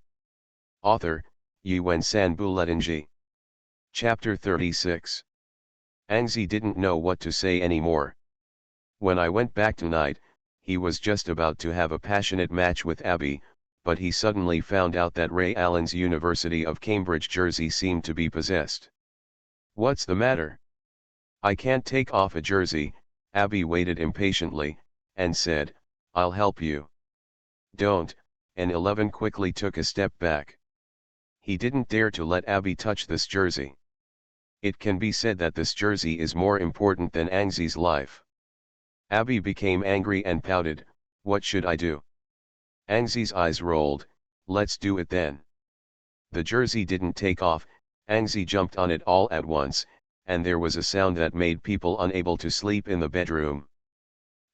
Author, Yuan San Buletinji. Chapter 36. Angie didn't know what to say anymore. When I went back tonight, he was just about to have a passionate match with Abby, but he suddenly found out that Ray Allen's University of Cambridge jersey seemed to be possessed. What's the matter? I can't take off a jersey, Abby waited impatiently, and said, I'll help you. Don't, and 11 quickly took a step back. He didn't dare to let Abby touch this jersey. It can be said that this jersey is more important than Angie's life. Abby became angry and pouted, what should I do? Angie's eyes rolled, let's do it then. The jersey didn't take off, Angie jumped on it all at once, and there was a sound that made people unable to sleep in the bedroom.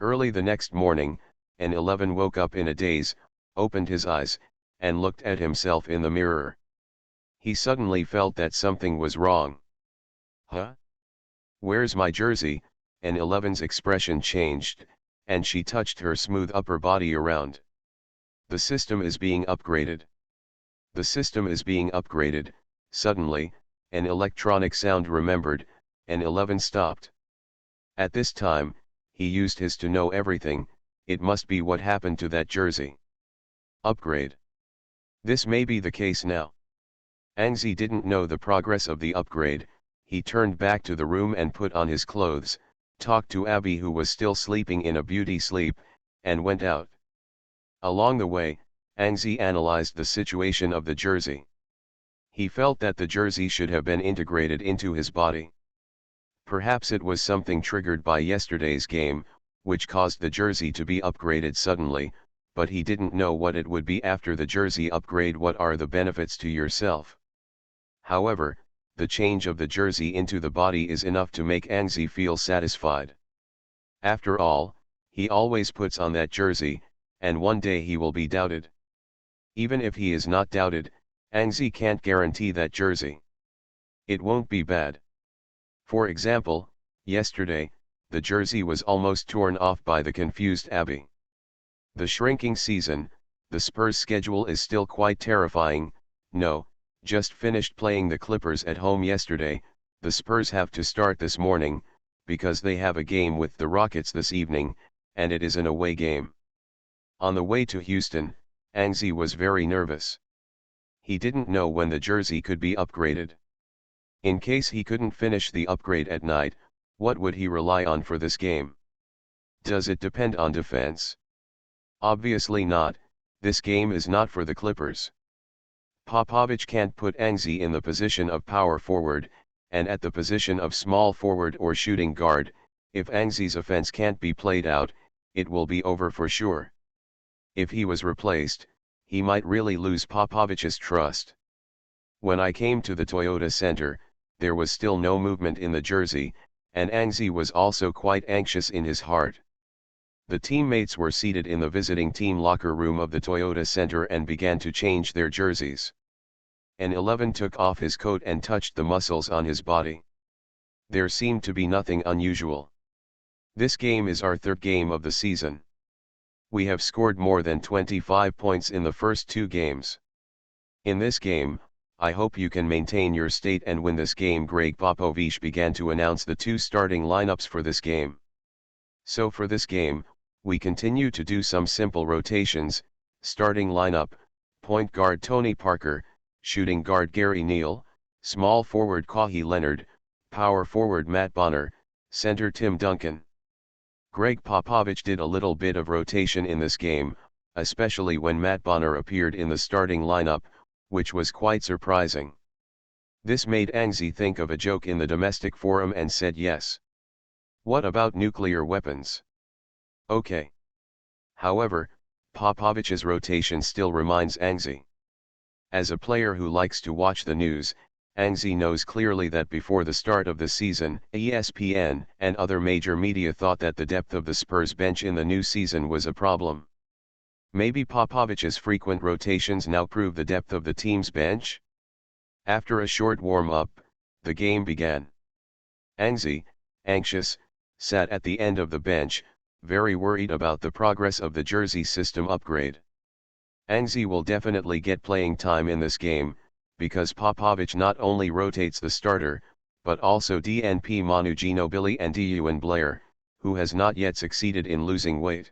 Early the next morning, an 11 woke up in a daze, opened his eyes, and looked at himself in the mirror. He suddenly felt that something was wrong. Huh? Where's my jersey? An 11's expression changed, and she touched her smooth upper body around. The system is being upgraded. The system is being upgraded. Suddenly, An electronic sound remembered, and 11 stopped. At this time, he used his to know everything. It must be what happened to that jersey. Upgrade. This may be the case now. Angzi didn't know the progress of the upgrade. He turned back to the room and put on his clothes, talked to Abby who was still sleeping in a beauty sleep, and went out. Along the way, Angzi analyzed the situation of the jersey. He felt that the jersey should have been integrated into his body. Perhaps it was something triggered by yesterday's game, which caused the jersey to be upgraded suddenly, but he didn't know what it would be after the jersey upgrade. What are the benefits to yourself? However, the change of the jersey into the body is enough to make Angzi feel satisfied. After all, he always puts on that jersey, and one day he will be doubted. Even if he is not doubted, Angzi can't guarantee that jersey. It won't be bad. For example, yesterday, the jersey was almost torn off by the confused Abby. The shrinking season, the Spurs' schedule is still quite terrifying. No, just finished playing the Clippers at home yesterday. The Spurs have to start this morning, because they have a game with the Rockets this evening, and it is an away game. On the way to Houston, Angzi was very nervous. He didn't know when the jersey could be upgraded. In case he couldn't finish the upgrade at night, what would he rely on for this game? Does it depend on defense? Obviously not. This game is not for the Clippers. Popovich can't put Angzi in the position of power forward, and at the position of small forward or shooting guard. If Angzi's offense can't be played out, it will be over for sure. If he was replaced, he might really lose Popovich's trust. When I came to the Toyota Center, there was still no movement in the jersey, and Angzi was also quite anxious in his heart. The teammates were seated in the visiting team locker room of the Toyota Center and began to change their jerseys. An 11 took off his coat and touched the muscles on his body. There seemed to be nothing unusual. This game is our third game of the season. We have scored more than 25 points in the first two games. In this game, I hope you can maintain your state and win this game. Greg Popovich began to announce the two starting lineups for this game. So for this game, we continue to do some simple rotations. Starting lineup: point guard Tony Parker, shooting guard Gary Neal, small forward Kawhi Leonard, power forward Matt Bonner, center Tim Duncan. Greg Popovich did a little bit of rotation in this game, especially when Matt Bonner appeared in the starting lineup, which was quite surprising. This made Angzi think of a joke in the domestic forum and said yes. What about nuclear weapons? Okay. However, Popovich's rotation still reminds Angzi. As a player who likes to watch the news, Angzi knows clearly that before the start of the season, ESPN and other major media thought that the depth of the Spurs bench in the new season was a problem. Maybe Popovich's frequent rotations now prove the depth of the team's bench? After a short warm-up, the game began. Angzi, anxious, sat at the end of the bench, very worried about the progress of the jersey system upgrade. Angzi will definitely get playing time in this game, because Popovich not only rotates the starter, but also DNP Manu Ginobili and Dewayne Blair, who has not yet succeeded in losing weight.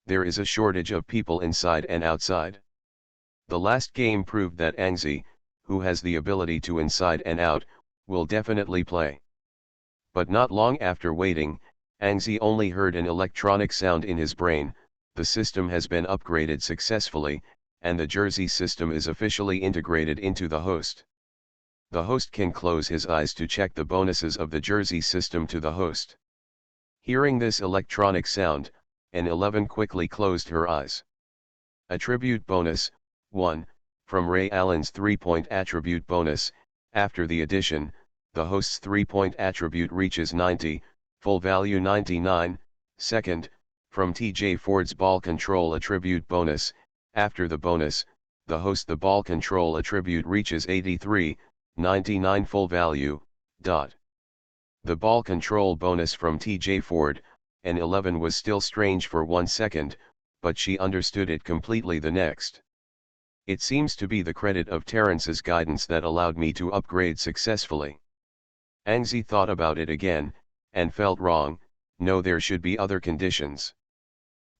There is a shortage of people inside and outside. The last game proved that Angzi, who has the ability to inside and out, will definitely play. But not long after waiting, Angzi only heard an electronic sound in his brain. The system has been upgraded successfully, and the jersey system is officially integrated into the host. The host can close his eyes to check the bonuses of the jersey system to the host. Hearing this electronic sound, an 11 quickly closed her eyes. Attribute bonus: 1, from Ray Allen's 3-point attribute bonus. After the addition, the host's 3-point attribute reaches 90, full value 99. Second, from TJ Ford's ball control attribute bonus. After the bonus, the host the ball control attribute reaches 83, 99 full value. The ball control bonus from TJ Ford, an 11 was still strange for 1 second, but she understood it completely the next. It seems to be the credit of Terrence's guidance that allowed me to upgrade successfully. Angzi thought about it again, and felt wrong. No, there should be other conditions.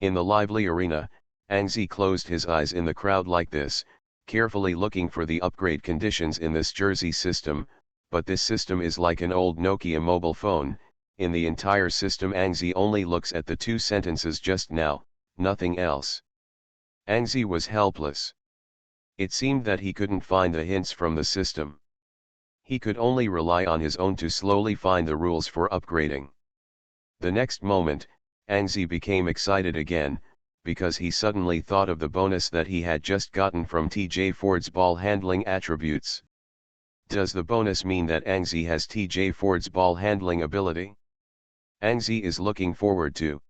In the lively arena, Angzi closed his eyes in the crowd like this, carefully looking for the upgrade conditions in this Jersey system, but this system is like an old Nokia mobile phone. In the entire system Angzi only looks at the 2 sentences just now, nothing else. Angzi was helpless. It seemed that he couldn't find the hints from the system. He could only rely on his own to slowly find the rules for upgrading. The next moment, Angzi became excited again, because he suddenly thought of the bonus that he had just gotten from TJ Ford's ball handling attributes. Does the bonus mean that Angzi has TJ Ford's ball handling ability? Angzi is looking forward to.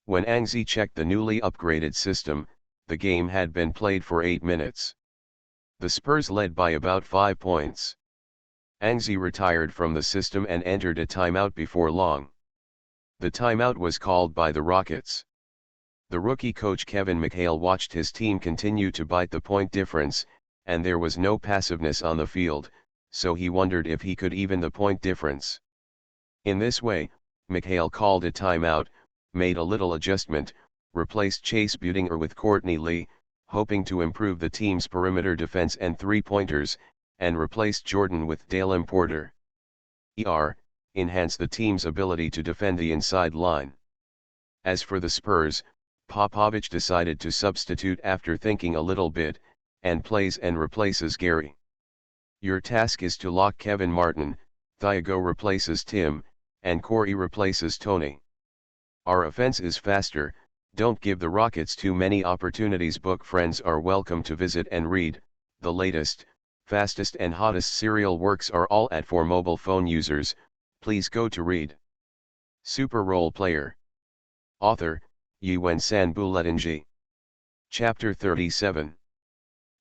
When Angzi checked the newly upgraded system, the game had been played for 8 minutes. The Spurs led by about 5 points. Angzi retired from the system and entered a timeout before long. The timeout was called by the Rockets. The rookie coach Kevin McHale watched his team continue to bite the point difference, and there was no passiveness on the field, so he wondered if he could even the point difference. In this way, McHale called a timeout, made a little adjustment, replaced Chase Budinger with Courtney Lee, hoping to improve the team's perimeter defense and three-pointers, and replaced Jordan with Dalen Porter. Enhance the team's ability to defend the inside line. As for the Spurs, Popovich decided to substitute after thinking a little bit, and plays and replaces Gary. Your task is to lock Kevin Martin, Thiago replaces Tim, and Corey replaces Tony. Our offense is faster, don't give the Rockets too many opportunities. Book friends are welcome to visit and read. The latest, fastest and hottest serial works are all at for mobile phone users. Please go to read. Super Role Player. Author, Yuen Sanbuletinji. Chapter 37.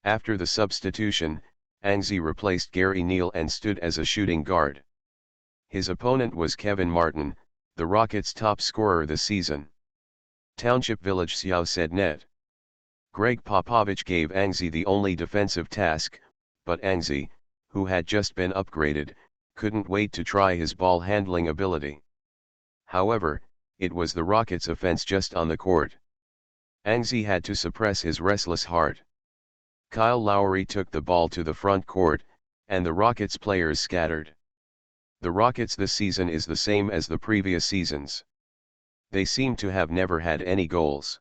After the substitution, Angzi replaced Gary Neal and stood as a shooting guard. His opponent was Kevin Martin, the Rockets' top scorer this season. Township Village Xiao said net. Greg Popovich gave Angzi the only defensive task, but Angzi, who had just been upgraded, couldn't wait to try his ball handling ability. However, it was the Rockets' offense just on the court. Angzi had to suppress his restless heart. Kyle Lowry took the ball to the front court, and the Rockets players scattered. The Rockets this season is the same as the previous seasons. They seem to have never had any goals.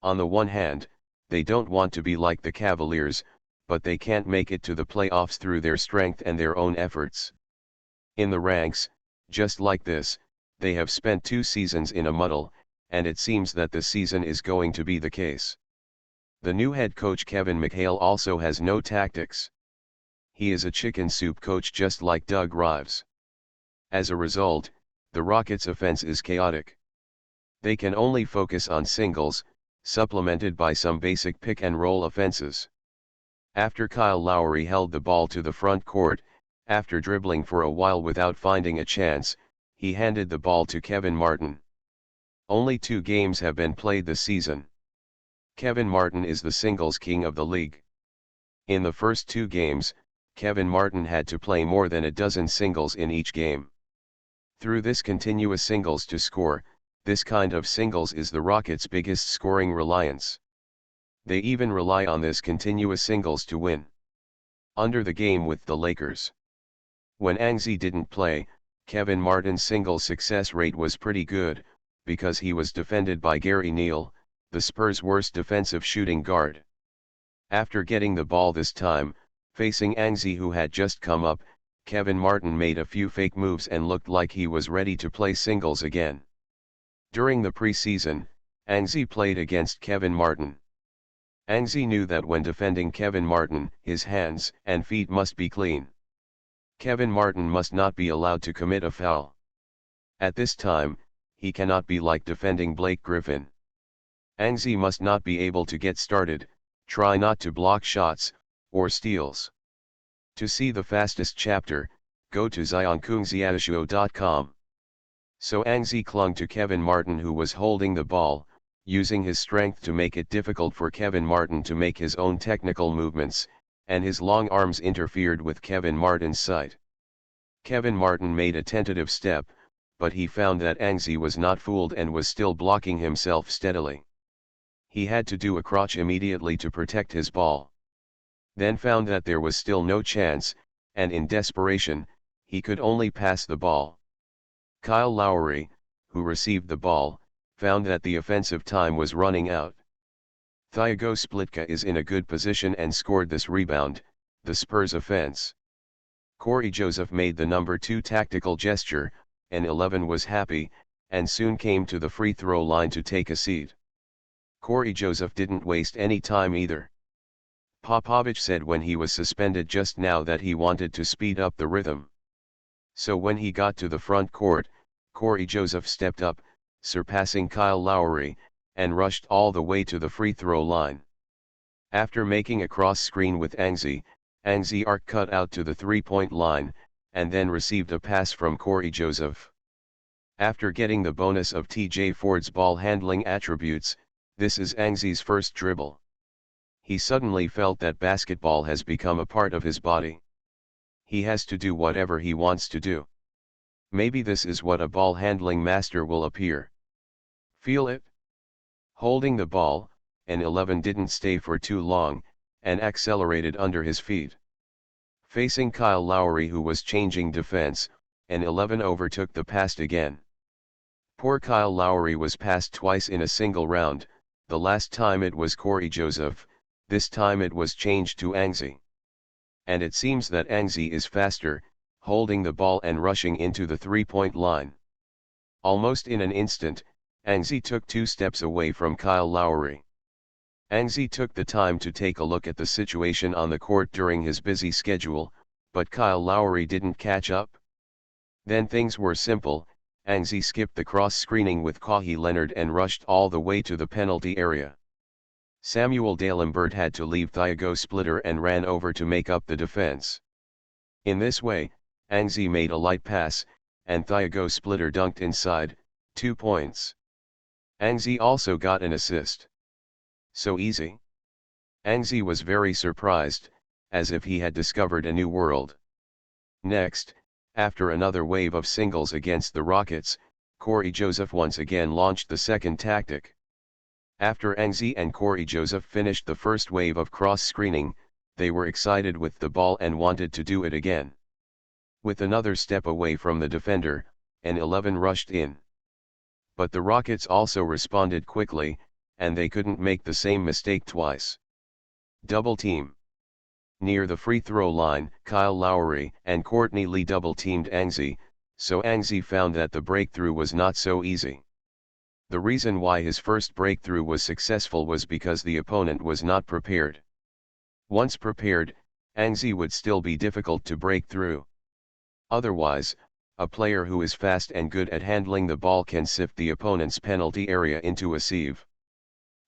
On the one hand, they don't want to be like the Cavaliers, but they can't make it to the playoffs through their strength and their own efforts. In the ranks, just like this, they have spent 2 seasons in a muddle, and it seems that this season is going to be the case. The new head coach Kevin McHale also has no tactics. He is a chicken soup coach just like Doug Rives. As a result, the Rockets' offense is chaotic. They can only focus on singles, supplemented by some basic pick-and-roll offenses. After Kyle Lowry held the ball to the front court, after dribbling for a while without finding a chance, he handed the ball to Kevin Martin. Only 2 games have been played this season. Kevin Martin is the singles king of the league. In the first 2 games, Kevin Martin had to play more than a dozen singles in each game. Through this continuous singles to score, this kind of singles is the Rockets' biggest scoring reliance. They even rely on this continuous singles to win. Under the game with the Lakers. When Angzi didn't play, Kevin Martin's singles success rate was pretty good, because he was defended by Gary Neal, the Spurs' worst defensive shooting guard. After getting the ball this time, facing Angzi who had just come up, Kevin Martin made a few fake moves and looked like he was ready to play singles again. During the preseason, Angzi played against Kevin Martin. Angzi knew that when defending Kevin Martin, his hands and feet must be clean. Kevin Martin must not be allowed to commit a foul. At this time, he cannot be like defending Blake Griffin. Angzi must not be able to get started, try not to block shots, or steals. To see the fastest chapter, go to zionkungziaishuo.com. So Angzi clung to Kevin Martin who was holding the ball, using his strength to make it difficult for Kevin Martin to make his own technical movements, and his long arms interfered with Kevin Martin's sight. Kevin Martin made a tentative step, but he found that Angzi was not fooled and was still blocking himself steadily. He had to do a crotch immediately to protect his ball. Then found that there was still no chance, and in desperation, he could only pass the ball. Kyle Lowry, who received the ball, found that the offensive time was running out. Thiago Splitka is in a good position and scored this rebound, the Spurs' offense. Corey Joseph made the number 2 tactical gesture, and 11 was happy, and soon came to the free throw line to take a seat. Corey Joseph didn't waste any time either. Popovich said when he was suspended just now that he wanted to speed up the rhythm. So when he got to the front court, Corey Joseph stepped up, surpassing Kyle Lowry, and rushed all the way to the free throw line. After making a cross screen with Angzi arc cut out to the three-point line, and then received a pass from Corey Joseph. After getting the bonus of TJ Ford's ball handling attributes, this is Angzi's first dribble. He suddenly felt that basketball has become a part of his body. He has to do whatever he wants to do. Maybe this is what a ball handling master will appear. Feel it? Holding the ball, an 11 didn't stay for too long, and accelerated under his feet. Facing Kyle Lowry, who was changing defense, an 11 overtook the pass again. Poor Kyle Lowry was passed twice in a single round. The last time it was Corey Joseph, this time it was changed to Angzi. And it seems that Angzi is faster, holding the ball and rushing into the three-point line. Almost in an instant, Angzi took 2 steps away from Kyle Lowry. Angzi took the time to take a look at the situation on the court during his busy schedule, but Kyle Lowry didn't catch up. Then things were simple. Angzi skipped the cross-screening with Kawhi Leonard and rushed all the way to the penalty area. Samuel Dalembert had to leave Thiago Splitter and ran over to make up the defense. In this way, Angzi made a light pass, and Thiago Splitter dunked inside, 2 points. Angzi also got an assist. So easy? Angzi was very surprised, as if he had discovered a new world. Next, after another wave of singles against the Rockets, Corey Joseph once again launched the second tactic. After Angzi and Corey Joseph finished the first wave of cross-screening, they were excited with the ball and wanted to do it again. With another step away from the defender, an 11 rushed in. But the Rockets also responded quickly, and they couldn't make the same mistake twice. Double team. Near the free throw line, Kyle Lowry and Courtney Lee double-teamed Angzi, so Angzi found that the breakthrough was not so easy. The reason why his first breakthrough was successful was because the opponent was not prepared. Once prepared, Angzi would still be difficult to break through. Otherwise, a player who is fast and good at handling the ball can sift the opponent's penalty area into a sieve.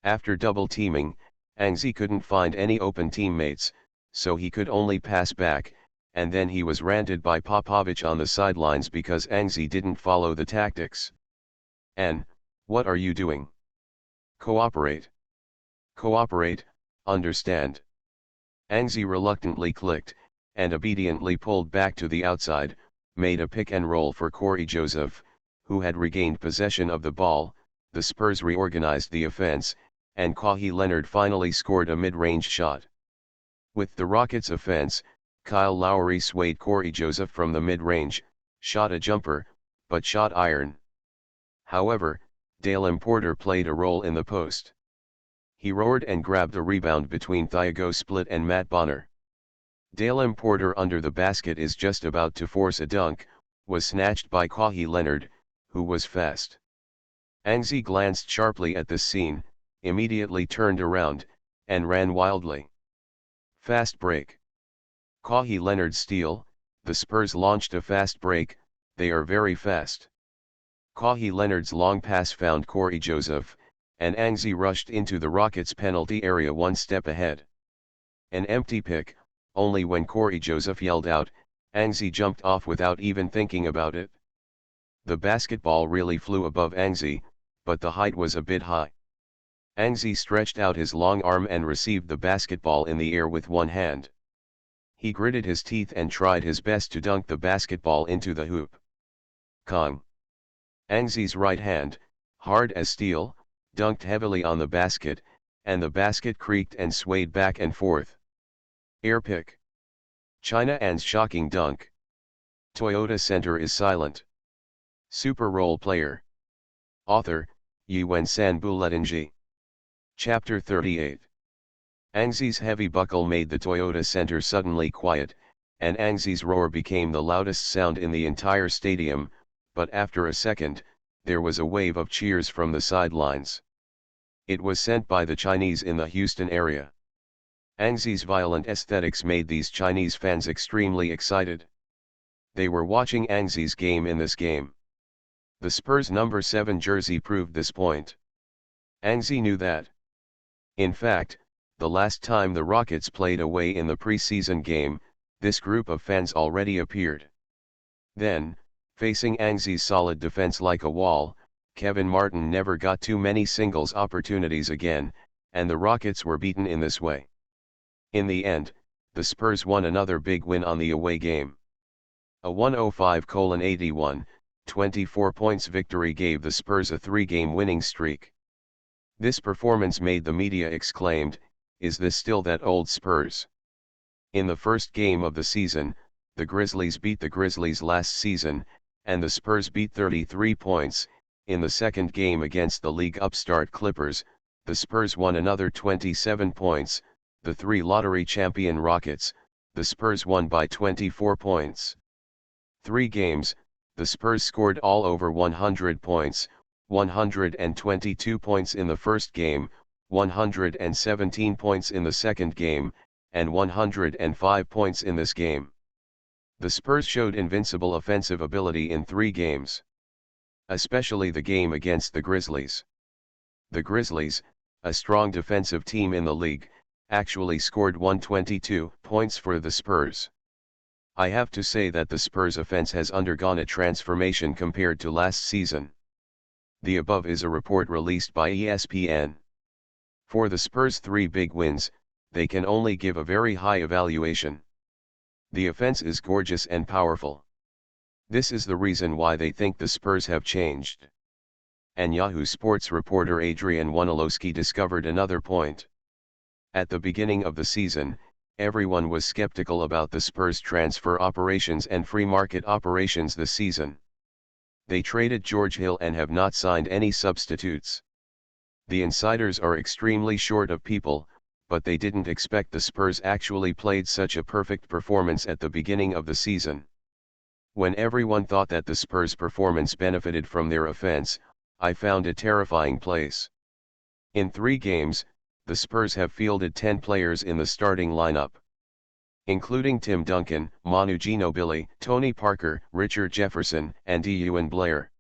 After double teaming, Angzi couldn't find any open teammates, so he could only pass back, and then he was ranted by Popovich on the sidelines because Angzi didn't follow the tactics. And, what are you doing? Cooperate. Cooperate, understand. Angzi reluctantly clicked, and obediently pulled back to the outside, made a pick and roll for Corey Joseph, who had regained possession of the ball. The Spurs reorganized the offense, and Kawhi Leonard finally scored a mid-range shot. With the Rockets' offense, Kyle Lowry swayed Corey Joseph from the mid-range, shot a jumper, but shot iron. However, Dalem Porter played a role in the post. He roared and grabbed a rebound between Thiago Split and Matt Bonner. Dalem Porter under the basket is just about to force a dunk, was snatched by Kawhi Leonard, who was fast. Angzi glanced sharply at this scene, immediately turned around, and ran wildly. Fast break. Kawhi Leonard steal. The Spurs launched a fast break. They are very fast. Kawhi Leonard's long pass found Corey Joseph, and Angzi rushed into the Rockets' penalty area one step ahead. An empty pick. Only when Corey Joseph yelled out, Angzi jumped off without even thinking about it. The basketball really flew above Angzi, but the height was a bit high. Angzi stretched out his long arm and received the basketball in the air with one hand. He gritted his teeth and tried his best to dunk the basketball into the hoop. Kong. Angzi's right hand, hard as steel, dunked heavily on the basket, and the basket creaked and swayed back and forth. Air pick. China An's shocking dunk. Toyota Center is silent. Super role player. Author, Yuan San Buletinji. Chapter 38. Angzi's heavy buckle made the Toyota Center suddenly quiet, and Angzi's roar became the loudest sound in the entire stadium, but after a second, there was a wave of cheers from the sidelines. It was sent by the Chinese in the Houston area. Angzi's violent aesthetics made these Chinese fans extremely excited. They were watching Angzi's game in this game. The Spurs' number 7 jersey proved this point. Angzi knew that. In fact, the last time the Rockets played away in the preseason game, this group of fans already appeared. Then, facing Angzi's solid defense like a wall, Kevin Martin never got too many singles opportunities again, and the Rockets were beaten in this way. In the end, the Spurs won another big win on the away game. A 105-81, 24 points victory gave the Spurs a 3-game winning streak. This performance made the media exclaimed, "Is this still that old Spurs?" In the first game of the season, the Grizzlies beat the Grizzlies last season, and the Spurs beat 33 points. In the second game against the league upstart Clippers, the Spurs won another 27 points. The 3 lottery champion Rockets, the Spurs won by 24 points. 3 games, the Spurs scored all over 100 points, 122 points in the first game, 117 points in the second game, and 105 points in this game. The Spurs showed invincible offensive ability in 3 games. Especially the game against the Grizzlies. The Grizzlies, a strong defensive team in the league, actually scored 122 points for the Spurs. I have to say that the Spurs offense has undergone a transformation compared to last season. The above is a report released by ESPN. For the Spurs' 3 big wins, they can only give a very high evaluation. The offense is gorgeous and powerful. This is the reason why they think the Spurs have changed. And Yahoo Sports reporter Adrian Wojnarowski discovered another point. At the beginning of the season, everyone was skeptical about the Spurs' transfer operations and free market operations this season. They traded George Hill and have not signed any substitutes. The insiders are extremely short of people, but they didn't expect the Spurs actually played such a perfect performance at the beginning of the season. When everyone thought that the Spurs' performance benefited from their offense, I found a terrifying place. In 3 games, the Spurs have fielded 10 players in the starting lineup, including Tim Duncan, Manu Ginobili, Tony Parker, Richard Jefferson, and Ewan Blair.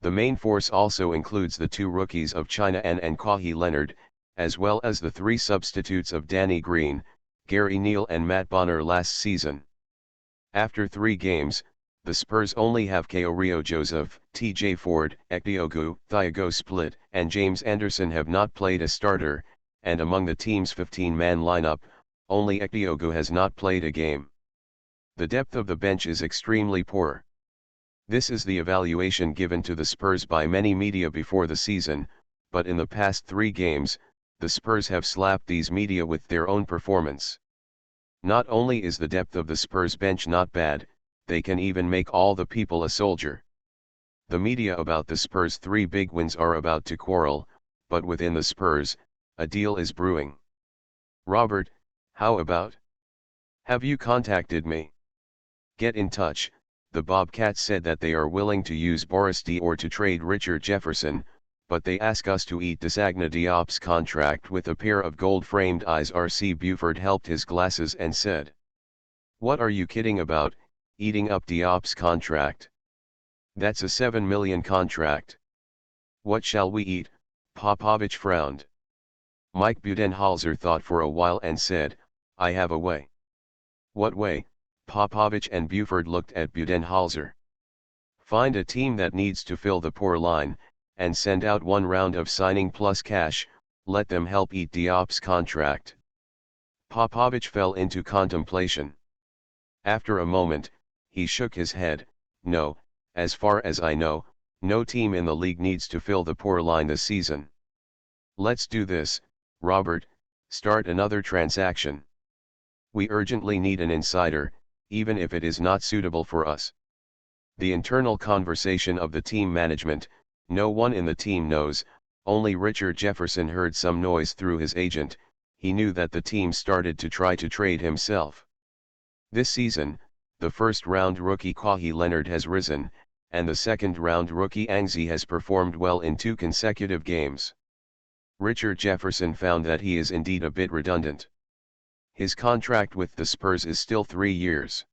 The main force also includes the 2 rookies of China Ann and Kawhi Leonard, as well as the 3 substitutes of Danny Green, Gary Neal and Matt Bonner last season. After 3 games, the Spurs only have Ko Rio Joseph, T.J. Ford, Ekdiogu, Thiago Split, and James Anderson have not played a starter, and among the team's 15-man lineup, only Ekdiogu has not played a game. The depth of the bench is extremely poor. This is the evaluation given to the Spurs by many media before the season, but in the past 3 games, the Spurs have slapped these media with their own performance. Not only is the depth of the Spurs bench not bad, they can even make all the people a soldier. The media about the Spurs' 3 big wins are about to quarrel, but within the Spurs, a deal is brewing. Robert, how about? Have you contacted me? Get in touch. The Bobcats said that they are willing to use Boris Diaw to trade Richard Jefferson, but they ask us to eat Desagna Diop's contract with a pair of gold-framed eyes. R.C. Buford helped his glasses and said, "What are you kidding about, eating up Diop's contract? That's a $7 million contract. What shall we eat?" Popovich frowned. Mike Budenholzer thought for a while and said, "I have a way." "What way?" Popovich and Buford looked at Budenholzer. "Find a team that needs to fill the poor line, and send out 1 round of signing plus cash, let them help eat Diop's contract. Popovich fell into contemplation. After a moment, he shook his head. No, as far as I know, no team in the league needs to fill the poor line this season. Let's do this, Robert, start another transaction. We urgently need an insider, even if it is not suitable for us. The internal conversation of the team management, no one in the team knows, only Richard Jefferson heard some noise through his agent. He knew that the team started to try to trade himself. This season, the first-round rookie Kawhi Leonard has risen, and the second-round rookie Angzi has performed well in 2 consecutive games. Richard Jefferson found that he is indeed a bit redundant. His contract with the Spurs is still 3 years.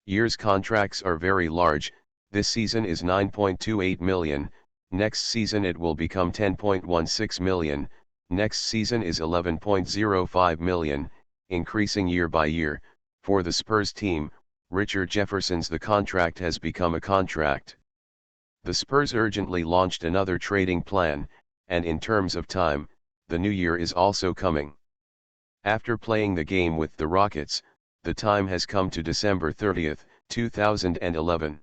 Years contracts are very large. This season is $9.28 million, next season it will become $10.16 million, next season is $11.05 million, increasing year by year. For the Spurs team, Richard Jefferson's the contract has become a contract. The Spurs urgently launched another trading plan, and in terms of time, the new year is also coming. After playing the game with the Rockets, the time has come to December 30, 2011.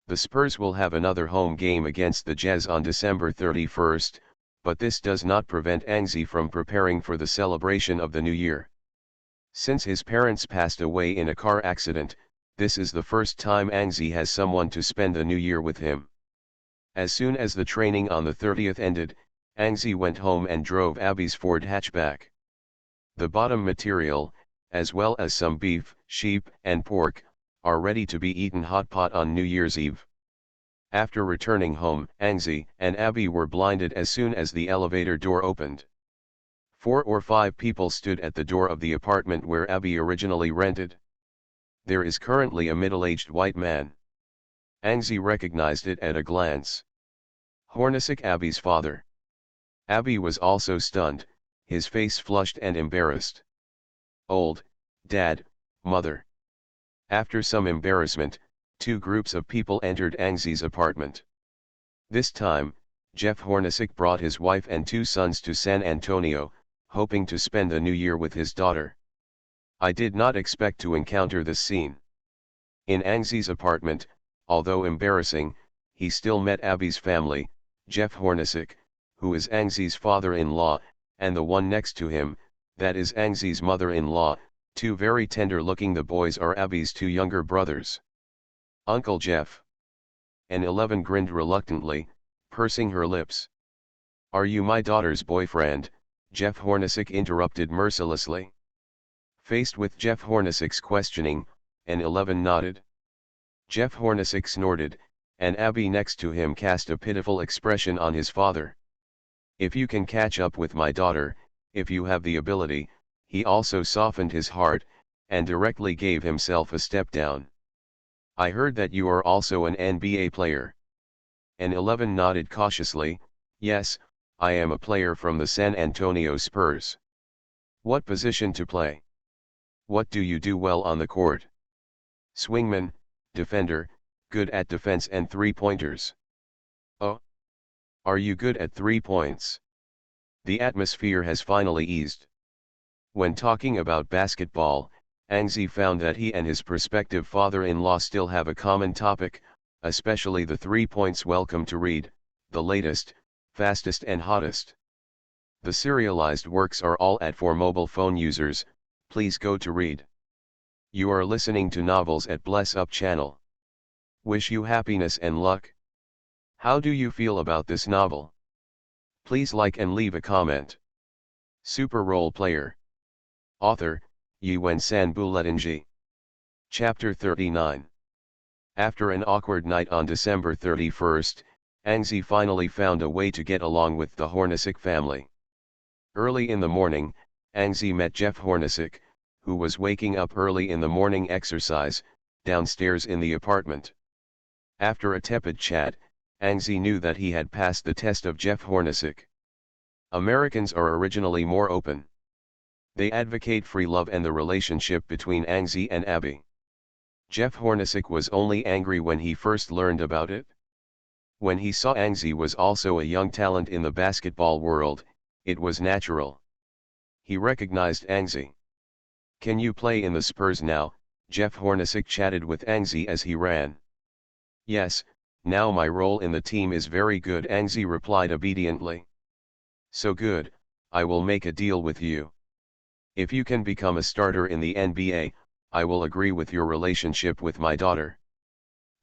The Spurs will have another home game against the Jazz on December 31, but this does not prevent Angzi from preparing for the celebration of the new year. Since his parents passed away in a car accident, this is the first time Angzi has someone to spend the new year with him. As soon as the training on the 30th ended, Angzi went home and drove Abby's Ford hatchback. The bottom material, as well as some beef, sheep, and pork, are ready to be eaten hot pot on New Year's Eve. After returning home, Angzi and Abby were blinded as soon as the elevator door opened. 4 or 5 people stood at the door of the apartment where Abby originally rented. There is currently a middle-aged white man. Angzi recognized it at a glance. Hornacek, Abby's father. Abby was also stunned, his face flushed and embarrassed. Old, Dad, Mother. After some embarrassment, 2 groups of people entered Angzi's apartment. This time, Jeff Hornacek brought his wife and 2 sons to San Antonio, hoping to spend the new year with his daughter. I did not expect to encounter this scene. In Angzi's apartment, although embarrassing, he still met Abby's family, Jeff Hornacek, who is Angzi's father-in-law, and the one next to him, that is Angzi's mother-in-law. 2 very tender-looking. The boys are Abby's 2 younger brothers. Uncle Jeff. N11 grinned reluctantly, pursing her lips. Are you my daughter's boyfriend? Jeff Hornacek interrupted mercilessly. Faced with Jeff Hornacek's questioning, N11 nodded. Jeff Hornacek snorted, and Abby next to him cast a pitiful expression on his father. If you can catch up with my daughter, if you have the ability. He also softened his heart, and directly gave himself a step down. I heard that you are also an NBA player. N11 nodded cautiously. Yes, I am a player from the San Antonio Spurs. What position to play? What do you do well on the court? Swingman, defender, good at defense and 3-pointers. Oh. Are you good at 3 points? The atmosphere has finally eased. When talking about basketball, Angzi found that he and his prospective father-in-law still have a common topic, especially the 3 points. Welcome to read, the latest, fastest and hottest. The serialized works are all at for mobile phone users. Please go to read. You are listening to novels at Bless Up channel. Wish you happiness and luck. How do you feel about this novel? Please like and leave a comment. Super Role Player. Author, Yuen San Buletinji. Chapter 39. After an awkward night on December 31st, Angzi finally found a way to get along with the Hornacek family. Early in the morning, Angzi met Jeff Hornacek, who was waking up early in the morning exercise, downstairs in the apartment. After a tepid chat, Angzi knew that he had passed the test of Jeff Hornacek. Americans are originally more open. They advocate free love and the relationship between Angzi and Abby. Jeff Hornacek was only angry when he first learned about it. When he saw Angzi was also a young talent in the basketball world, It was natural. He recognized Angzi. "Can you play in the Spurs now?" Jeff Hornacek chatted with Angzi as he ran. "Yes, now my role in the team is very good," Angzi replied obediently. "So good, I will make a deal with you. If you can become a starter in the NBA, I will agree with your relationship with my daughter.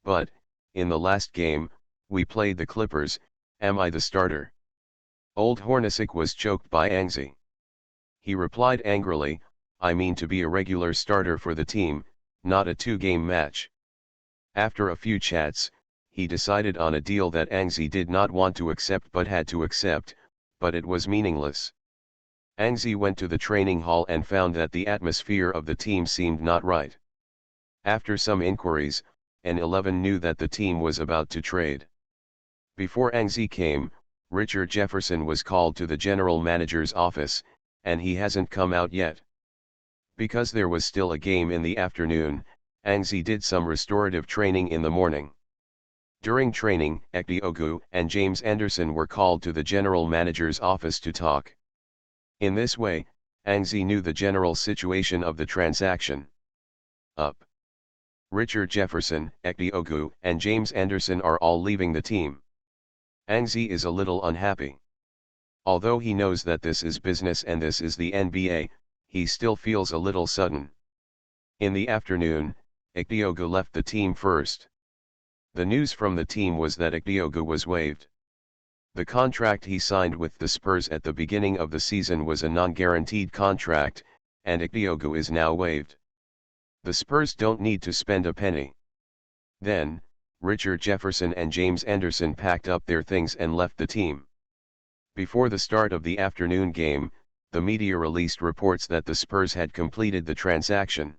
But, in the last game, we played the Clippers, am I the starter?" Old Hornacek was choked by Angzi. He replied angrily, "I mean to be a regular starter for the team, not a two-game match." After a few chats, he decided on a deal that Angzi did not want to accept but had to accept, but it was meaningless. Angzi went to the training hall and found that the atmosphere of the team seemed not right. After some inquiries, N11 knew that the team was about to trade. Before Angzi came, Richard Jefferson was called to the general manager's office, and he hasn't come out yet. Because there was still a game in the afternoon, Angzi did some restorative training in the morning. During training, Ekdiogu and James Anderson were called to the general manager's office to talk. In this way, Angzi knew the general situation of the transaction. Up. Richard Jefferson, Ekdiogu, and James Anderson are all leaving the team. Angzi is a little unhappy. Although he knows that this is business and this is the NBA, he still feels a little sudden. In the afternoon, Ekdiogu left the team first. The news from the team was that Ekdiogu was waived. The contract he signed with the Spurs at the beginning of the season was a non-guaranteed contract, and Ekdiogu is now waived. The Spurs don't need to spend a penny. Then, Richard Jefferson and James Anderson packed up their things and left the team. Before the start of the afternoon game, the media released reports that the Spurs had completed the transaction.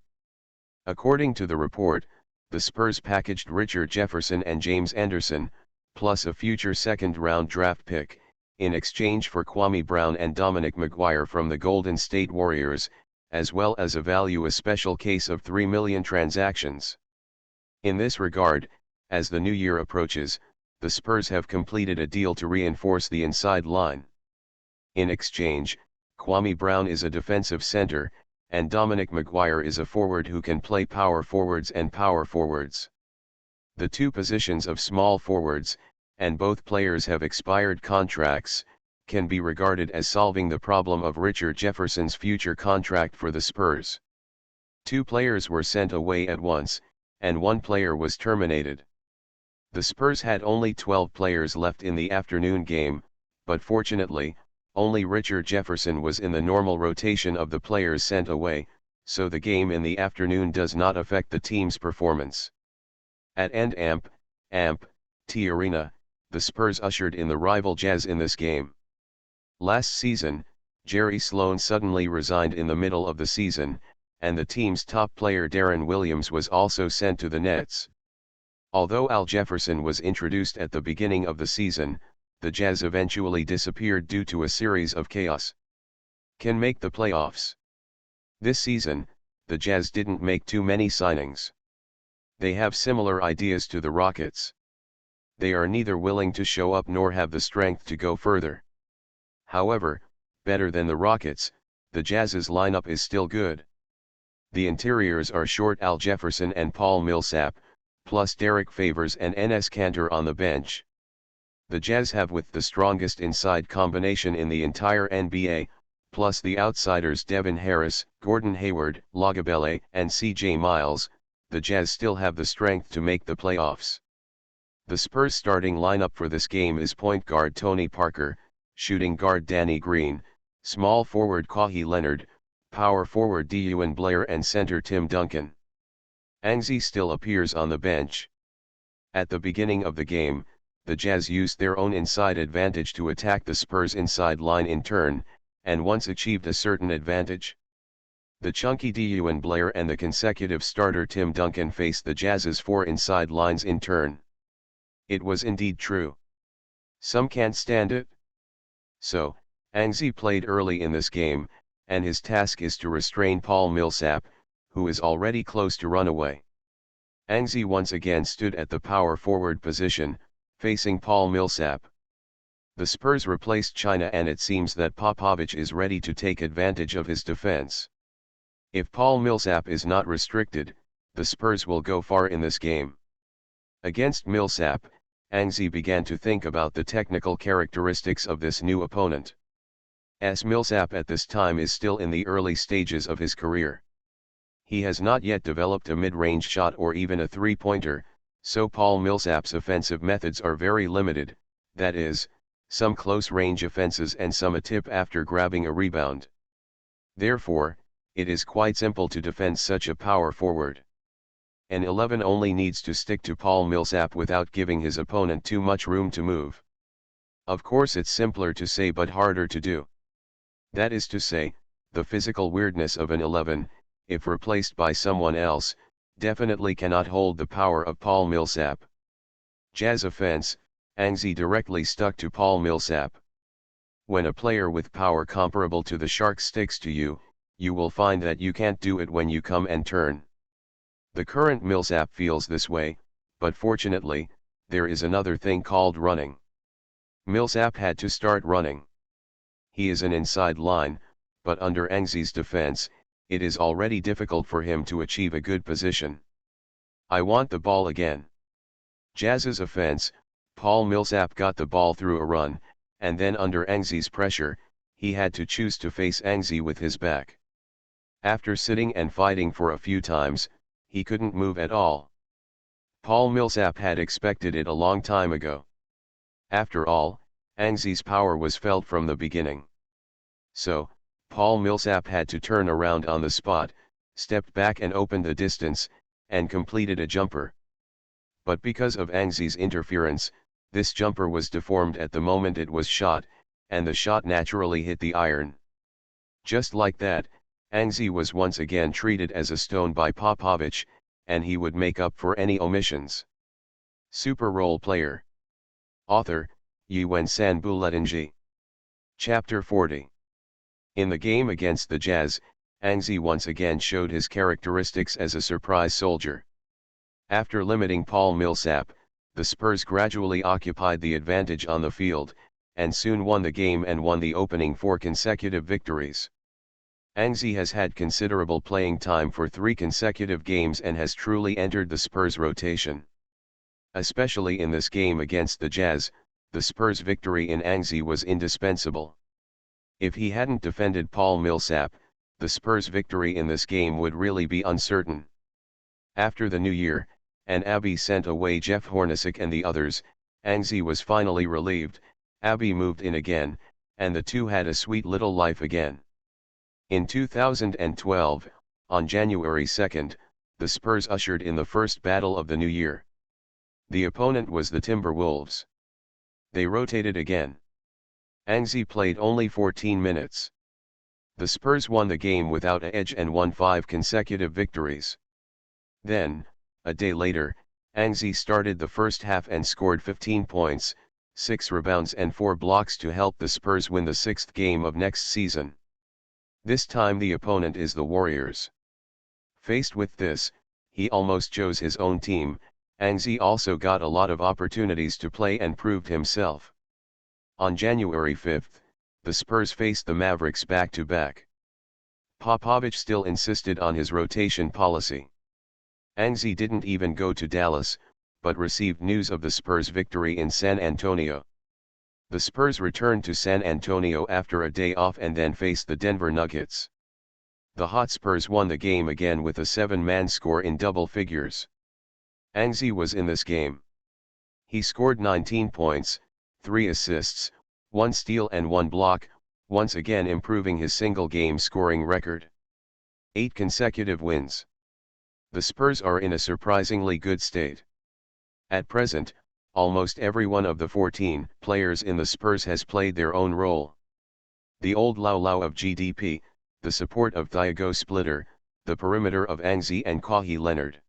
According to the report, the Spurs packaged Richard Jefferson and James Anderson, plus a future second-round draft pick, in exchange for Kwame Brown and Dominic McGuire from the Golden State Warriors, as well as a special case of 3 million transactions. In this regard, as the new year approaches, the Spurs have completed a deal to reinforce the inside line. In exchange, Kwame Brown is a defensive center, and Dominic McGuire is a forward who can play power forwards and power forwards. The two positions of small forwards, and both players have expired contracts, can be regarded as solving the problem of Richard Jefferson's future contract for the Spurs. 2 players were sent away at once, and 1 player was terminated. The Spurs had only 12 players left in the afternoon game, but fortunately, only Richard Jefferson was in the normal rotation of the players sent away, so the game in the afternoon does not affect the team's performance. At T Arena, the Spurs ushered in the rival Jazz in this game. Last season, Jerry Sloan suddenly resigned in the middle of the season, and the team's top player Darren Williams was also sent to the Nets. Although Al Jefferson was introduced at the beginning of the season, the Jazz eventually disappeared due to a series of chaos. Can make the playoffs. This season, the Jazz didn't make too many signings. They have similar ideas to the Rockets. They are neither willing to show up nor have the strength to go further. However, better than the Rockets, the Jazz's lineup is still good. The interiors are short Al Jefferson and Paul Millsap, plus Derek Favors and Enes Kanter on the bench. The Jazz have with the strongest inside combination in the entire NBA, plus the outsiders Devin Harris, Gordon Hayward, Lagabelle, and C.J. Miles, the Jazz still have the strength to make the playoffs. The Spurs starting lineup for this game is point guard Tony Parker, shooting guard Danny Green, small forward Kawhi Leonard, power forward Dewayne Blair and center Tim Duncan. Angzi still appears on the bench. At the beginning of the game, the Jazz used their own inside advantage to attack the Spurs' inside line in turn, and once achieved a certain advantage. The chunky Dewayne Blair and the consecutive starter Tim Duncan faced the Jazz's 4 inside lines in turn. It was indeed true. Some can't stand it. So, Angzi played early in this game, and his task is to restrain Paul Millsap, who is already close to run away. Angzi once again stood at the power forward position, facing Paul Millsap. The Spurs replaced China and it seems that Popovich is ready to take advantage of his defense. If Paul Millsap is not restricted, the Spurs will go far in this game. Against Millsap, Anzi began to think about the technical characteristics of this new opponent. As Millsap at this time is still in the early stages of his career. He has not yet developed a mid-range shot or even a three-pointer, so Paul Millsap's offensive methods are very limited, that is, some close-range offenses and some a tip after grabbing a rebound. Therefore, it is quite simple to defend such a power forward. An 11 only needs to stick to Paul Millsap without giving his opponent too much room to move. Of course it's simpler to say but harder to do. That is to say, the physical weirdness of an 11, if replaced by someone else, definitely cannot hold the power of Paul Millsap. Jazz offense, Anzi directly stuck to Paul Millsap. When a player with power comparable to the Sharks sticks to you, you will find that you can't do it when you come and turn. The current Millsap feels this way, but fortunately, there is another thing called running. Millsap had to start running. He is an inside line, but under Anzi's defense, it is already difficult for him to achieve a good position. I want the ball again. Jazz's offense, Paul Millsap got the ball through a run, and then under Anzi's pressure, he had to choose to face Anzi with his back. After sitting and fighting for a few times, he couldn't move at all. Paul Millsap had expected it a long time ago. After all, Anzi's power was felt from the beginning. So, Paul Millsap had to turn around on the spot, stepped back and opened the distance, and completed a jumper. But because of Anzi's interference, this jumper was deformed at the moment it was shot, and the shot naturally hit the iron. Just like that, Anzi was once again treated as a stone by Popovich, and he would make up for any omissions. Super Role Player. Author, Yuen San Buletinji. Chapter 40. In the game against the Jazz, Anzi once again showed his characteristics as a surprise soldier. After limiting Paul Millsap, the Spurs gradually occupied the advantage on the field, and soon won the game and won the opening 4 consecutive victories. Anzi has had considerable playing time for 3 consecutive games and has truly entered the Spurs rotation. Especially in this game against the Jazz, the Spurs' victory in Anzi was indispensable. If he hadn't defended Paul Millsap, the Spurs' victory in this game would really be uncertain. After the new year, and Abbey sent away Jeff Hornacek and the others, Anzi was finally relieved, Abbey moved in again, and the two had a sweet little life again. In 2012, on January 2, the Spurs ushered in the first battle of the new year. The opponent was the Timberwolves. They rotated again. Anzi played only 14 minutes. The Spurs won the game without an edge and won 5 consecutive victories. Then, a day later, Anzi started the first half and scored 15 points, 6 rebounds and 4 blocks to help the Spurs win the 6th game of next season. This time the opponent is the Warriors. Faced with this, he almost chose his own team. Anzi also got a lot of opportunities to play and proved himself. On January 5, the Spurs faced the Mavericks back-to-back. Popovich still insisted on his rotation policy. Anzi didn't even go to Dallas, but received news of the Spurs' victory in San Antonio. The Spurs returned to San Antonio after a day off and then faced the Denver Nuggets. The Hot Spurs won the game again with a 7-man score in double figures. Anzi was in this game. He scored 19 points, 3 assists, 1 steal and 1 block, once again improving his single-game scoring record. 8 consecutive wins. The Spurs are in a surprisingly good state. At present, almost every one of the 14 players in the Spurs has played their own role. The old Lau of GDP, the support of Thiago Splitter, the perimeter of Anzi and Kawhi Leonard.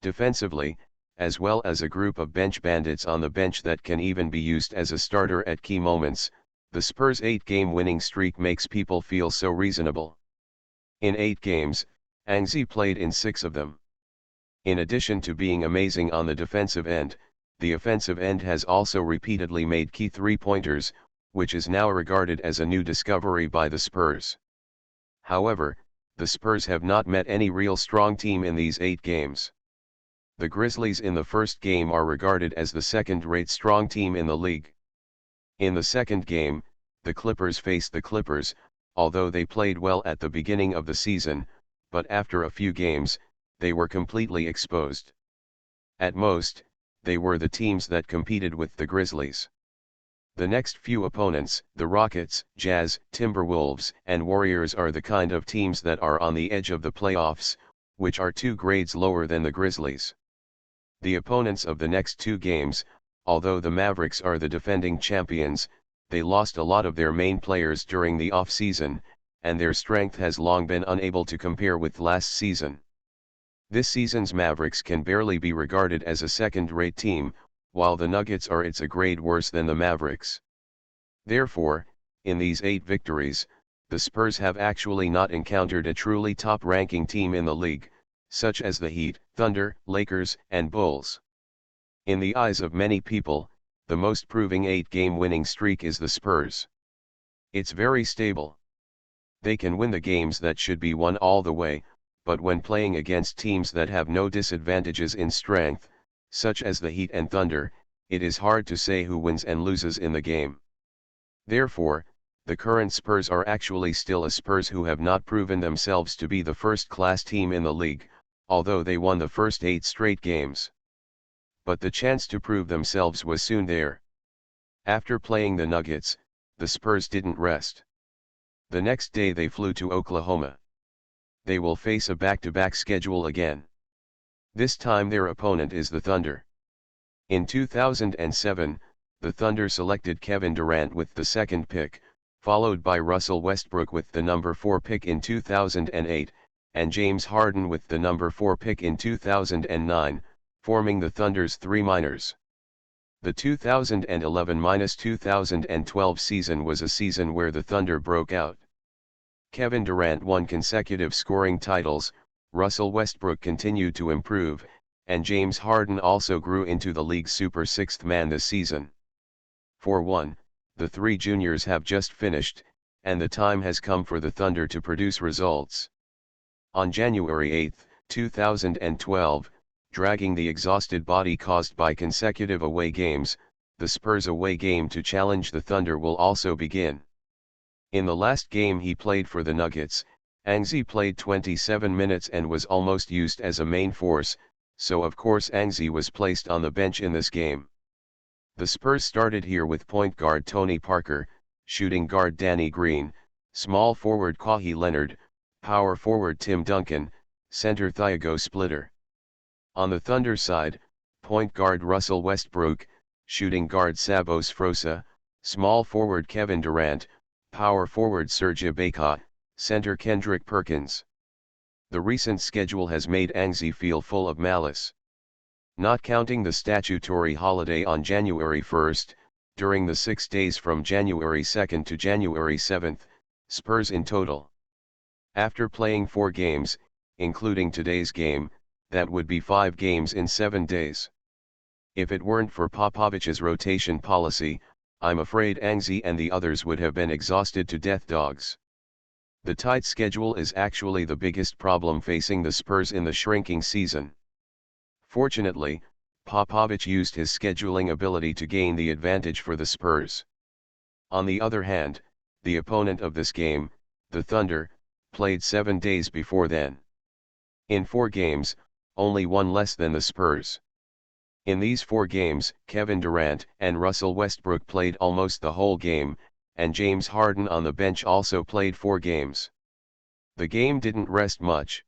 Defensively, as well as a group of bench bandits on the bench that can even be used as a starter at key moments, the Spurs' 8-game winning streak makes people feel so reasonable. In 8 games, Anzi played in 6 of them. In addition to being amazing on the defensive end, the offensive end has also repeatedly made key three-pointers, which is now regarded as a new discovery by the Spurs. However, the Spurs have not met any real strong team in these 8 games. The Grizzlies in the first game are regarded as the second-rate strong team in the league. In the second game, the Clippers faced the Clippers, although they played well at the beginning of the season, but after a few games, they were completely exposed. At most, they were the teams that competed with the Grizzlies. The next few opponents, the Rockets, Jazz, Timberwolves, and Warriors, are the kind of teams that are on the edge of the playoffs, which are 2 grades lower than the Grizzlies. The opponents of the next 2 games, although the Mavericks are the defending champions, they lost a lot of their main players during the off-season, and their strength has long been unable to compare with last season. This season's Mavericks can barely be regarded as a second-rate team, while the Nuggets are a grade worse than the Mavericks. Therefore, in these 8 victories, the Spurs have actually not encountered a truly top-ranking team in the league, such as the Heat, Thunder, Lakers, and Bulls. In the eyes of many people, the most proving 8-game winning streak is the Spurs. It's very stable. They can win the games that should be won all the way, but when playing against teams that have no disadvantages in strength, such as the Heat and Thunder, it is hard to say who wins and loses in the game. Therefore, the current Spurs are actually still a Spurs who have not proven themselves to be the first-class team in the league, although they won the first 8 straight games. But the chance to prove themselves was soon there. After playing the Nuggets, the Spurs didn't rest. The next day they flew to Oklahoma. They will face a back-to-back schedule again. This time their opponent is the Thunder. In 2007, the Thunder selected Kevin Durant with the 2nd pick, followed by Russell Westbrook with the number 4 pick in 2008, and James Harden with the number 4 pick in 2009, forming the Thunder's 3 minors. The 2011-2012 season was a season where the Thunder broke out. Kevin Durant won consecutive scoring titles, Russell Westbrook continued to improve, and James Harden also grew into the league's super 6th man this season. For one, the 3 juniors have just finished, and the time has come for the Thunder to produce results. On January 8, 2012, dragging the exhausted body caused by consecutive away games, the Spurs' away game to challenge the Thunder will also begin. In the last game he played for the Nuggets, Ainge played 27 minutes and was almost used as a main force, so of course Ainge was placed on the bench in this game. The Spurs started here with point guard Tony Parker, shooting guard Danny Green, small forward Kawhi Leonard, power forward Tim Duncan, center Thiago Splitter. On the Thunder side, point guard Russell Westbrook, shooting guard Sabos Frosa, small forward Kevin Durant, power forward Serge Ibaka, center Kendrick Perkins. The recent schedule has made Ainge feel full of malice. Not counting the statutory holiday on January 1st, during the 6 days from January 2nd to January 7th, Spurs in total. After playing 4 games, including today's game, that would be 5 games in 7 days. If it weren't for Popovich's rotation policy, I'm afraid Ainge and the others would have been exhausted to death dogs. The tight schedule is actually the biggest problem facing the Spurs in the shrinking season. Fortunately, Popovich used his scheduling ability to gain the advantage for the Spurs. On the other hand, the opponent of this game, the Thunder, played 7 days before then. In 4 games, only 1 less than the Spurs. In these 4 games, Kevin Durant and Russell Westbrook played almost the whole game, and James Harden on the bench also played 4 games. The game didn't rest much.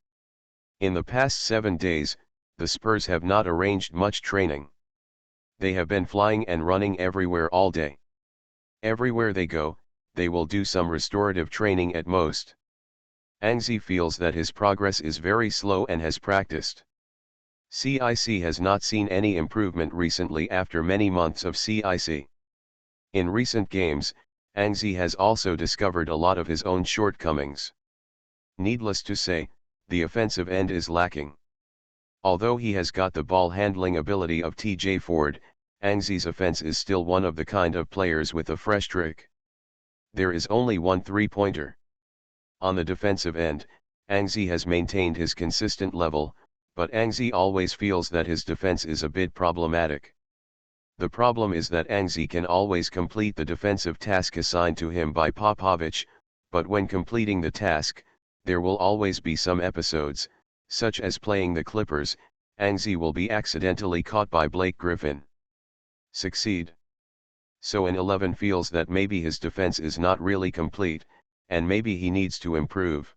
In the past 7 days, the Spurs have not arranged much training. They have been flying and running everywhere all day. Everywhere they go, they will do some restorative training at most. Ainge feels that his progress is very slow and has practiced. CIC has not seen any improvement recently after many months of CIC. In recent games, Ainge has also discovered a lot of his own shortcomings. Needless to say, the offensive end is lacking. Although he has got the ball handling ability of TJ Ford, Angzi's offense is still one of the kind of players with a fresh trick. There is only one three-pointer. On the defensive end, Angzi has maintained his consistent level, but Angzi always feels that his defense is a bit problematic. The problem is that Angzi can always complete the defensive task assigned to him by Popovich, but when completing the task, there will always be some episodes, such as playing the Clippers, Angzi will be accidentally caught by Blake Griffin. Succeed. So an 11 feels that maybe his defense is not really complete, and maybe he needs to improve.